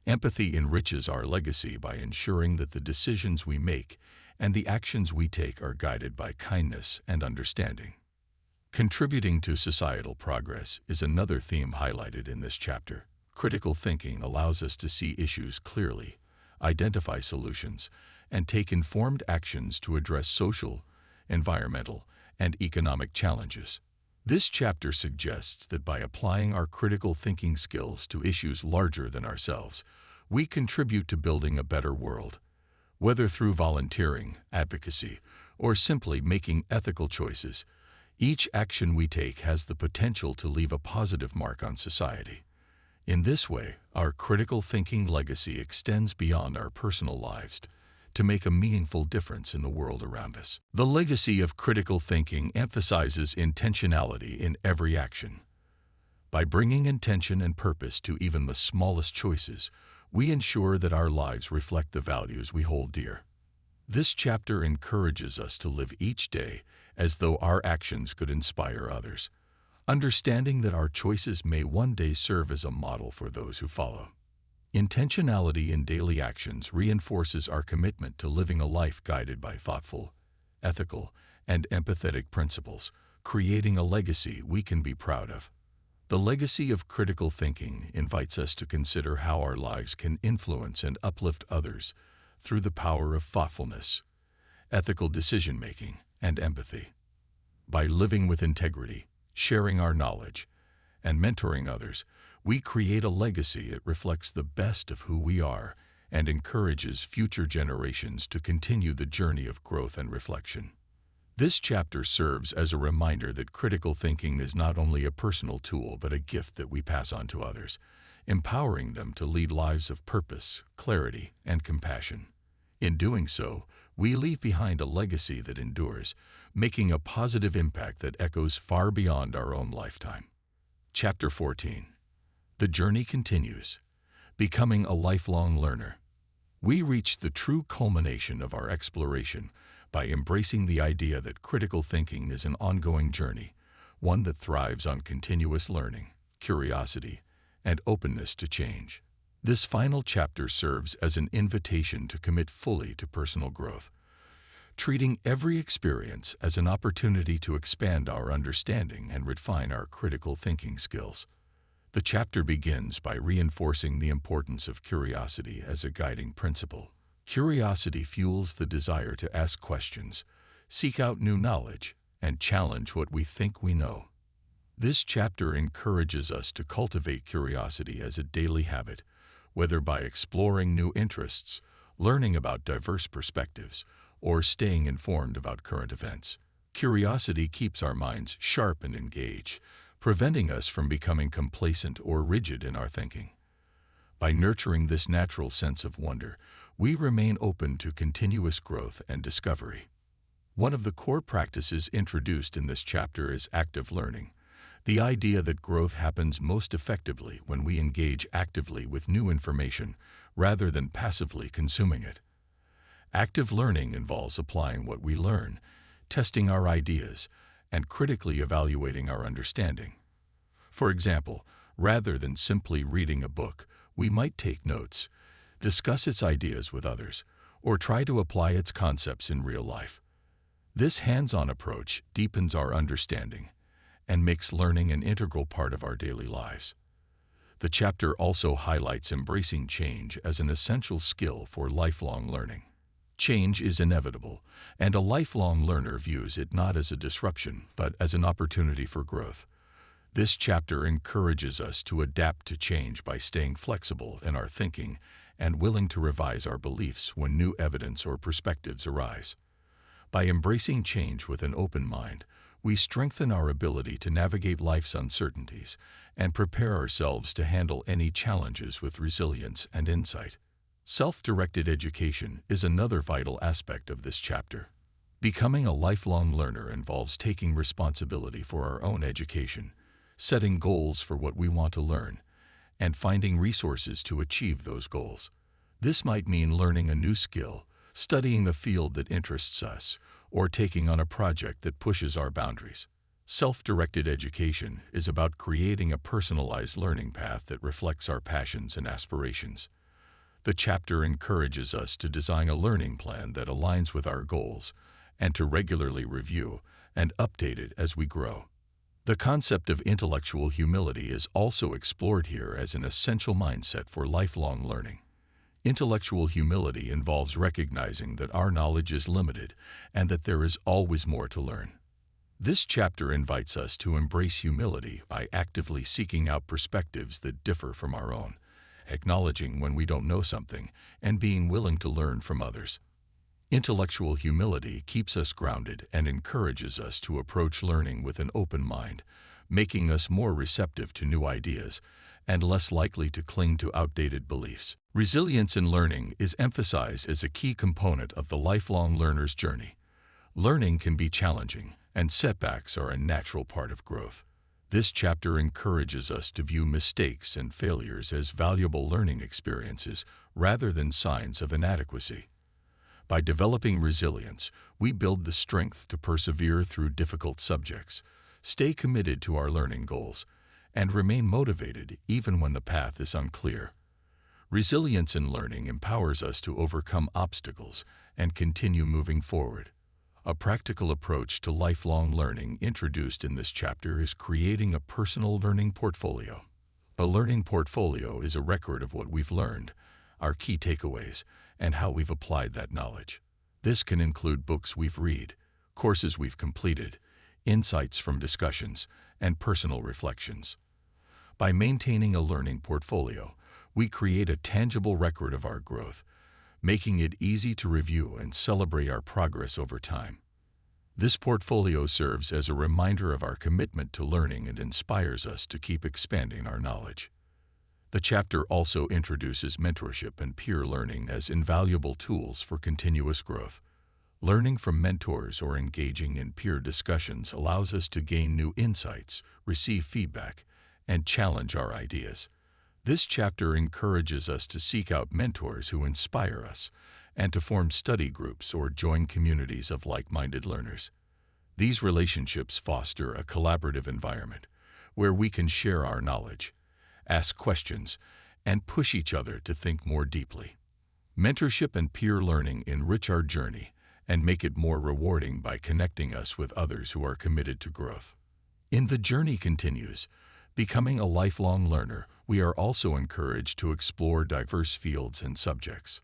Empathy enriches our legacy by ensuring that the decisions we make and the actions we take are guided by kindness and understanding. Contributing to societal progress is another theme highlighted in this chapter. Critical thinking allows us to see issues clearly, identify solutions, and take informed actions to address social, environmental, and economic challenges. This chapter suggests that by applying our critical thinking skills to issues larger than ourselves, we contribute to building a better world. Whether through volunteering, advocacy, or simply making ethical choices, each action we take has the potential to leave a positive mark on society. In this way, our critical thinking legacy extends beyond our personal lives to make a meaningful difference in the world around us. The legacy of critical thinking emphasizes intentionality in every action. By bringing intention and purpose to even the smallest choices, we ensure that our lives reflect the values we hold dear. This chapter encourages us to live each day as though our actions could inspire others, understanding that our choices may one day serve as a model for those who follow. Intentionality in daily actions reinforces our commitment to living a life guided by thoughtful, ethical, and empathetic principles, creating a legacy we can be proud of. The legacy of critical thinking invites us to consider how our lives can influence and uplift others through the power of thoughtfulness, ethical decision-making, and empathy. By living with integrity, sharing our knowledge, and mentoring others, we create a legacy that reflects the best of who we are and encourages future generations to continue the journey of growth and reflection. This chapter serves as a reminder that critical thinking is not only a personal tool but a gift that we pass on to others, empowering them to lead lives of purpose, clarity, and compassion. In doing so, we leave behind a legacy that endures, making a positive impact that echoes far beyond our own lifetime. Chapter 14. The journey continues. Becoming a lifelong learner. We reach the true culmination of our exploration by embracing the idea that critical thinking is an ongoing journey, one that thrives on continuous learning, curiosity, and openness to change. This final chapter serves as an invitation to commit fully to personal growth, treating every experience as an opportunity to expand our understanding and refine our critical thinking skills. The chapter begins by reinforcing the importance of curiosity as a guiding principle. Curiosity fuels the desire to ask questions, seek out new knowledge, and challenge what we think we know. This chapter encourages us to cultivate curiosity as a daily habit, whether by exploring new interests, learning about diverse perspectives, or staying informed about current events. Curiosity keeps our minds sharp and engaged, preventing us from becoming complacent or rigid in our thinking. By nurturing this natural sense of wonder, we remain open to continuous growth and discovery. One of the core practices introduced in this chapter is active learning, the idea that growth happens most effectively when we engage actively with new information rather than passively consuming it. Active learning involves applying what we learn, testing our ideas, and critically evaluating our understanding. For example, rather than simply reading a book, we might take notes, discuss its ideas with others, or try to apply its concepts in real life. This hands-on approach deepens our understanding and makes learning an integral part of our daily lives. The chapter also highlights embracing change as an essential skill for lifelong learning. Change is inevitable, and a lifelong learner views it not as a disruption, but as an opportunity for growth. This chapter encourages us to adapt to change by staying flexible in our thinking and willing to revise our beliefs when new evidence or perspectives arise. By embracing change with an open mind, we strengthen our ability to navigate life's uncertainties and prepare ourselves to handle any challenges with resilience and insight. Self-directed education is another vital aspect of this chapter. Becoming a lifelong learner involves taking responsibility for our own education, setting goals for what we want to learn, and finding resources to achieve those goals. This might mean learning a new skill, studying the field that interests us, or taking on a project that pushes our boundaries. Self-directed education is about creating a personalized learning path that reflects our passions and aspirations. The chapter encourages us to design a learning plan that aligns with our goals and to regularly review and update it as we grow. The concept of intellectual humility is also explored here as an essential mindset for lifelong learning. Intellectual humility involves recognizing that our knowledge is limited and that there is always more to learn. This chapter invites us to embrace humility by actively seeking out perspectives that differ from our own, acknowledging when we don't know something, and being willing to learn from others. Intellectual humility keeps us grounded and encourages us to approach learning with an open mind, making us more receptive to new ideas and less likely to cling to outdated beliefs. Resilience in learning is emphasized as a key component of the lifelong learner's journey. Learning can be challenging, and setbacks are a natural part of growth. This chapter encourages us to view mistakes and failures as valuable learning experiences rather than signs of inadequacy. By developing resilience, we build the strength to persevere through difficult subjects, stay committed to our learning goals, and remain motivated even when the path is unclear. Resilience in learning empowers us to overcome obstacles and continue moving forward. A practical approach to lifelong learning introduced in this chapter is creating a personal learning portfolio. A learning portfolio is a record of what we've learned, our key takeaways, and how we've applied that knowledge. This can include books we've read, courses we've completed, insights from discussions, and personal reflections. By maintaining a learning portfolio, we create a tangible record of our growth, making it easy to review and celebrate our progress over time. This portfolio serves as a reminder of our commitment to learning and inspires us to keep expanding our knowledge. The chapter also introduces mentorship and peer learning as invaluable tools for continuous growth. Learning from mentors or engaging in peer discussions allows us to gain new insights, receive feedback, and challenge our ideas. This chapter encourages us to seek out mentors who inspire us and to form study groups or join communities of like-minded learners. These relationships foster a collaborative environment where we can share our knowledge, ask questions, and push each other to think more deeply. Mentorship and peer learning enrich our journey and make it more rewarding by connecting us with others who are committed to growth. In The Journey Continues, Becoming a Lifelong Learner, we are also encouraged to explore diverse fields and subjects.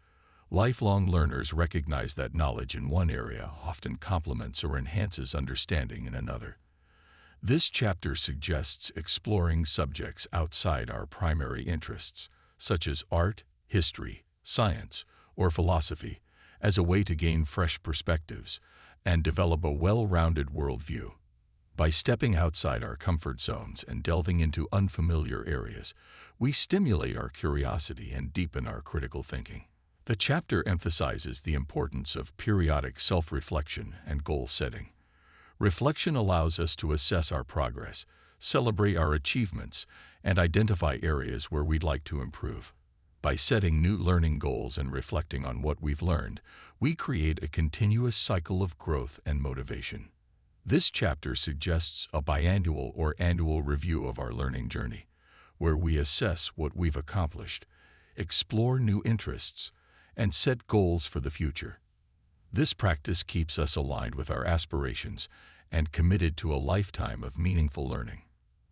Lifelong learners recognize that knowledge in one area often complements or enhances understanding in another. This chapter suggests exploring subjects outside our primary interests, such as art, history, science, or philosophy, as a way to gain fresh perspectives and develop a well-rounded worldview. By stepping outside our comfort zones and delving into unfamiliar areas, we stimulate our curiosity and deepen our critical thinking. The chapter emphasizes the importance of periodic self-reflection and goal setting. Reflection allows us to assess our progress, celebrate our achievements, and identify areas where we'd like to improve. By setting new learning goals and reflecting on what we've learned, we create a continuous cycle of growth and motivation. This chapter suggests a biannual or annual review of our learning journey, where we assess what we've accomplished, explore new interests, and set goals for the future. This practice keeps us aligned with our aspirations and committed to a lifetime of meaningful learning.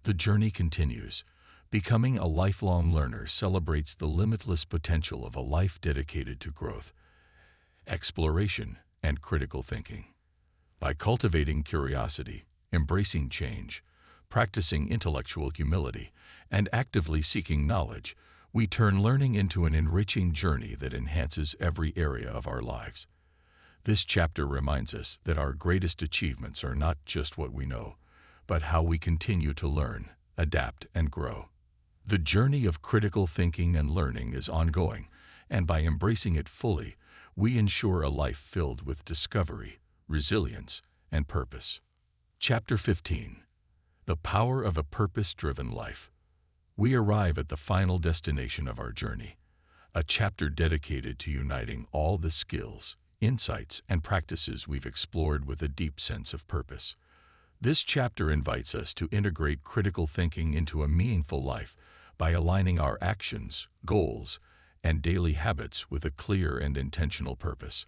The Journey Continues. Becoming a Lifelong Learner celebrates the limitless potential of a life dedicated to growth, exploration, and critical thinking. By cultivating curiosity, embracing change, practicing intellectual humility, and actively seeking knowledge, We turn learning into an enriching journey that enhances every area of our lives. This chapter reminds us that our greatest achievements are not just what we know, but how we continue to learn, adapt, and grow. The journey of critical thinking and learning is ongoing, and by embracing it fully, we ensure a life filled with discovery, resilience, and purpose. Chapter 15. The Power of a Purpose-Driven Life. We arrive at the final destination of our journey, a chapter dedicated to uniting all the skills, insights, and practices we've explored with a deep sense of purpose. This chapter invites us to integrate critical thinking into a meaningful life by aligning our actions, goals, and daily habits with a clear and intentional purpose.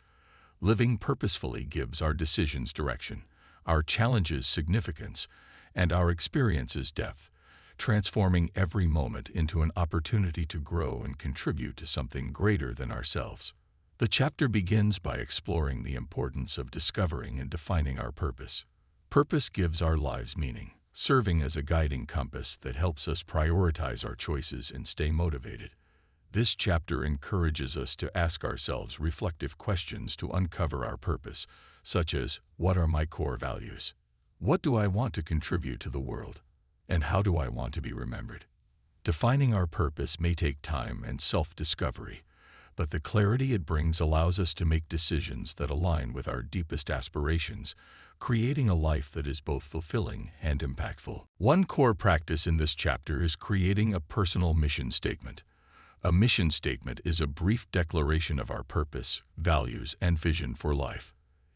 Living purposefully gives our decisions direction, our challenges significance, and our experiences depth, transforming every moment into an opportunity to grow and contribute to something greater than ourselves. The chapter begins by exploring the importance of discovering and defining our purpose. Purpose gives our lives meaning, serving as a guiding compass that helps us prioritize our choices and stay motivated. This chapter encourages us to ask ourselves reflective questions to uncover our purpose, such as, what are my core values? What do I want to contribute to the world? And how do I want to be remembered? Defining our purpose may take time and self-discovery, but the clarity it brings allows us to make decisions that align with our deepest aspirations, creating a life that is both fulfilling and impactful. One core practice in this chapter is creating a personal mission statement. A mission statement is a brief declaration of our purpose, values, and vision for life.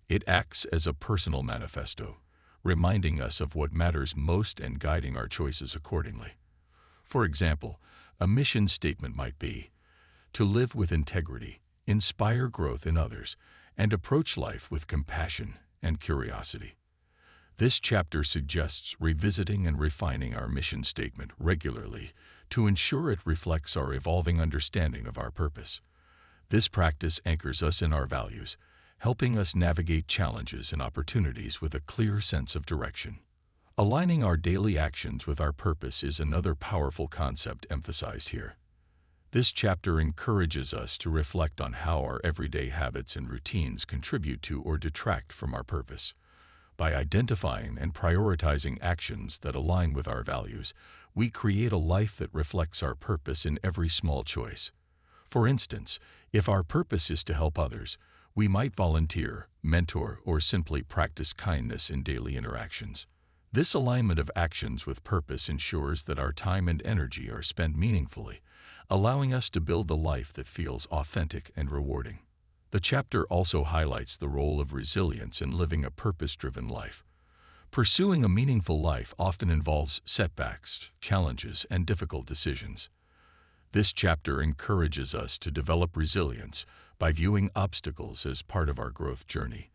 It acts as a personal manifesto, reminding us of what matters most and guiding our choices accordingly. For example, a mission statement might be, to live with integrity, inspire growth in others, and approach life with compassion and curiosity. This chapter suggests revisiting and refining our mission statement regularly to ensure it reflects our evolving understanding of our purpose. This practice anchors us in our values, helping us navigate challenges and opportunities with a clear sense of direction. Aligning our daily actions with our purpose is another powerful concept emphasized here. This chapter encourages us to reflect on how our everyday habits and routines contribute to or detract from our purpose. By identifying and prioritizing actions that align with our values, we create a life that reflects our purpose in every small choice. For instance, if our purpose is to help others, we might volunteer, mentor, or simply practice kindness in daily interactions. This alignment of actions with purpose ensures that our time and energy are spent meaningfully, allowing us to build a life that feels authentic and rewarding. The chapter also highlights the role of resilience in living a purpose-driven life. Pursuing a meaningful life often involves setbacks, challenges, and difficult decisions. This chapter encourages us to develop resilience by viewing obstacles as part of our growth journey,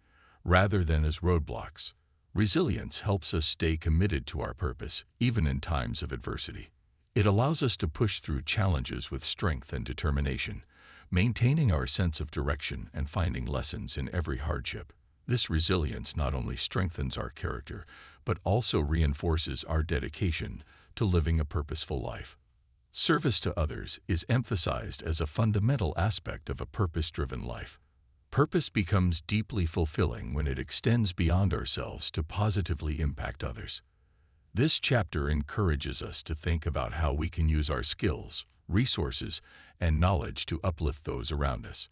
rather than as roadblocks. Resilience helps us stay committed to our purpose, even in times of adversity. It allows us to push through challenges with strength and determination, maintaining our sense of direction and finding lessons in every hardship. This resilience not only strengthens our character, but also reinforces our dedication to living a purposeful life. Service to others is emphasized as a fundamental aspect of a purpose-driven life. Purpose becomes deeply fulfilling when it extends beyond ourselves to positively impact others. This chapter encourages us to think about how we can use our skills, resources, and knowledge to uplift those around us.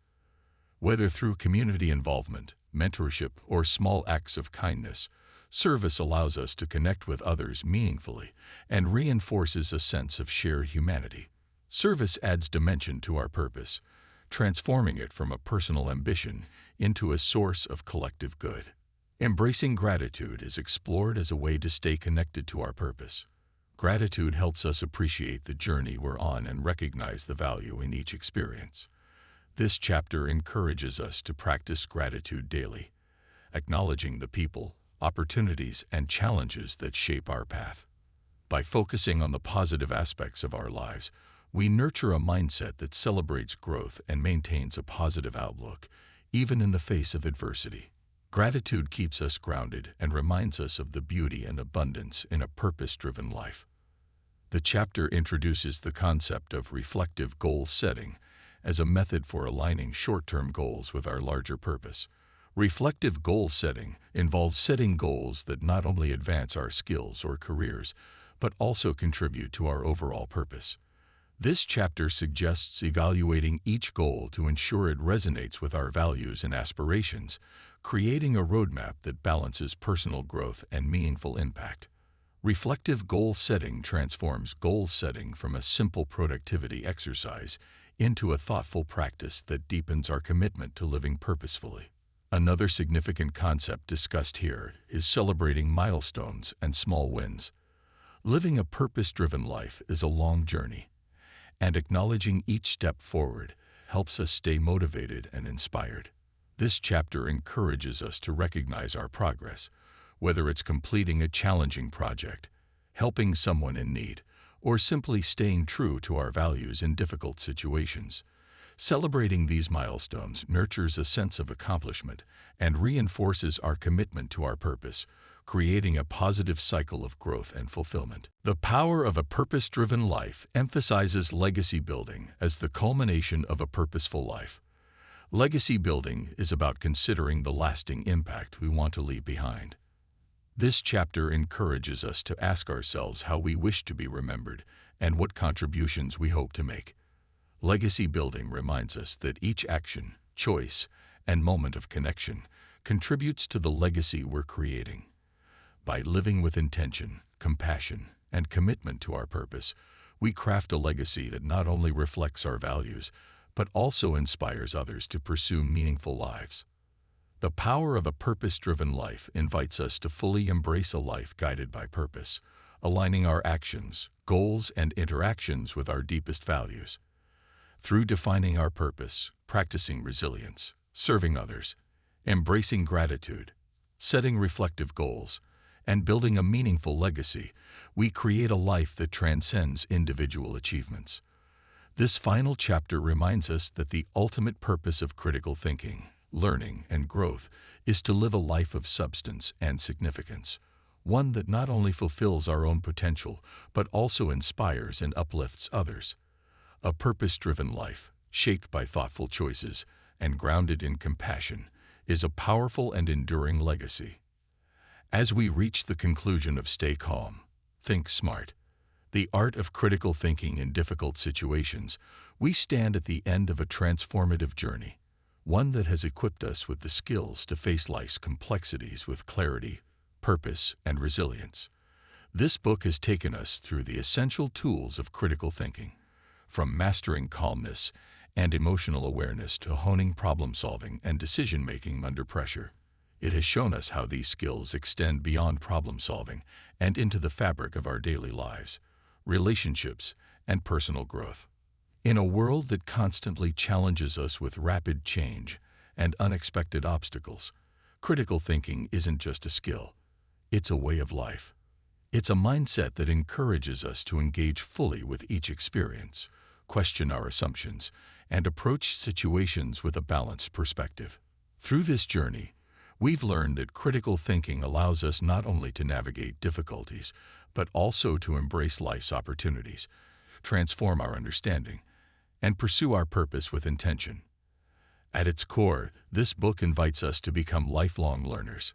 Whether through community involvement, mentorship, or small acts of kindness, service allows us to connect with others meaningfully and reinforces a sense of shared humanity. Service adds dimension to our purpose, transforming it from a personal ambition into a source of collective good. Embracing gratitude is explored as a way to stay connected to our purpose. Gratitude helps us appreciate the journey we're on and recognize the value in each experience. This chapter encourages us to practice gratitude daily, acknowledging the people, opportunities, and challenges that shape our path. By focusing on the positive aspects of our lives, we nurture a mindset that celebrates growth and maintains a positive outlook, even in the face of adversity. Gratitude keeps us grounded and reminds us of the beauty and abundance in a purpose-driven life. The chapter introduces the concept of reflective goal setting as a method for aligning short-term goals with our larger purpose. Reflective goal setting involves setting goals that not only advance our skills or careers, but also contribute to our overall purpose. This chapter suggests evaluating each goal to ensure it resonates with our values and aspirations, creating a roadmap that balances personal growth and meaningful impact. Reflective goal setting transforms goal setting from a simple productivity exercise into a thoughtful practice that deepens our commitment to living purposefully. Another significant concept discussed here is celebrating milestones and small wins. Living a purpose-driven life is a long journey, and acknowledging each step forward helps us stay motivated and inspired. This chapter encourages us to recognize our progress, whether it's completing a challenging project, helping someone in need, or simply staying true to our values in difficult situations. Celebrating these milestones nurtures a sense of accomplishment and reinforces our commitment to our purpose, creating a positive cycle of growth and fulfillment. The power of a purpose-driven life emphasizes legacy building as the culmination of a purposeful life. Legacy building is about considering the lasting impact we want to leave behind. This chapter encourages us to ask ourselves how we wish to be remembered and what contributions we hope to make. Legacy building reminds us that each action, choice, and moment of connection contributes to the legacy we're creating. By living with intention, compassion, and commitment to our purpose, we craft a legacy that not only reflects our values, but also inspires others to pursue meaningful lives. The power of a purpose-driven life invites us to fully embrace a life guided by purpose, aligning our actions, goals, and interactions with our deepest values. Through defining our purpose, practicing resilience, serving others, embracing gratitude, setting reflective goals, and building a meaningful legacy, we create a life that transcends individual achievements. This final chapter reminds us that the ultimate purpose of critical thinking, learning, and growth is to live a life of substance and significance, one that not only fulfills our own potential, but also inspires and uplifts others. A purpose-driven life, shaped by thoughtful choices and grounded in compassion, is a powerful and enduring legacy. As we reach the conclusion of Stay Calm, Think Smart, the art of critical thinking in difficult situations, we stand at the end of a transformative journey, one that has equipped us with the skills to face life's complexities with clarity, purpose, and resilience. This book has taken us through the essential tools of critical thinking, from mastering calmness and emotional awareness to honing problem-solving and decision-making under pressure. It has shown us how these skills extend beyond problem-solving and into the fabric of our daily lives, relationships, and personal growth. In a world that constantly challenges us with rapid change and unexpected obstacles, critical thinking isn't just a skill, it's a way of life. It's a mindset that encourages us to engage fully with each experience, question our assumptions, and approach situations with a balanced perspective. Through this journey, we've learned that critical thinking allows us not only to navigate difficulties, but also to embrace life's opportunities, transform our understanding, and pursue our purpose with intention. At its core, this book invites us to become lifelong learners,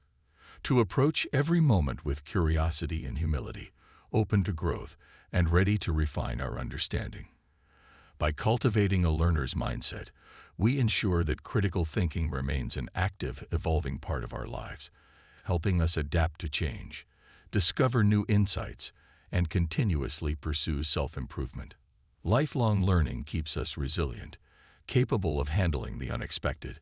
to approach every moment with curiosity and humility, open to growth, and ready to refine our understanding. By cultivating a learner's mindset, we ensure that critical thinking remains an active, evolving part of our lives, helping us adapt to change, discover new insights, and continuously pursue self-improvement. Lifelong learning keeps us resilient, capable of handling the unexpected,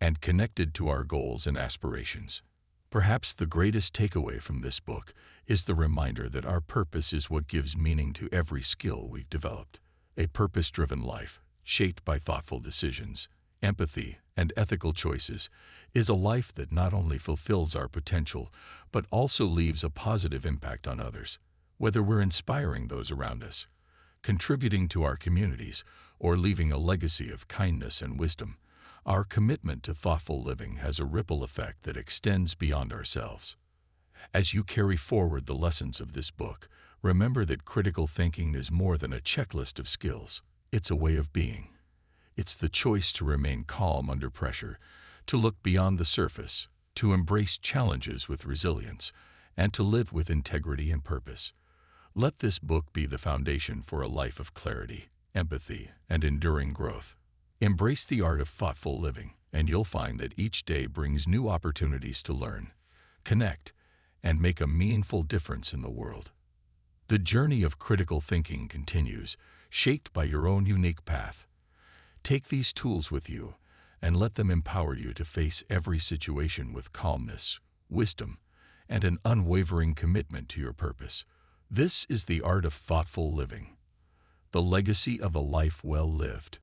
and connected to our goals and aspirations. Perhaps the greatest takeaway from this book is the reminder that our purpose is what gives meaning to every skill we've developed. A purpose-driven life, shaped by thoughtful decisions, empathy, and ethical choices, is a life that not only fulfills our potential, but also leaves a positive impact on others. Whether we're inspiring those around us, contributing to our communities, or leaving a legacy of kindness and wisdom, our commitment to thoughtful living has a ripple effect that extends beyond ourselves. As you carry forward the lessons of this book, Remember that critical thinking is more than a checklist of skills. It's a way of being. It's the choice to remain calm under pressure, to look beyond the surface, to embrace challenges with resilience, and to live with integrity and purpose. Let this book be the foundation for a life of clarity, empathy, and enduring growth. Embrace the art of thoughtful living, and you'll find that each day brings new opportunities to learn, connect, and make a meaningful difference in the world. The journey of critical thinking continues, shaped by your own unique path. Take these tools with you and let them empower you to face every situation with calmness, wisdom, and an unwavering commitment to your purpose. This is the art of thoughtful living, the legacy of a life well lived.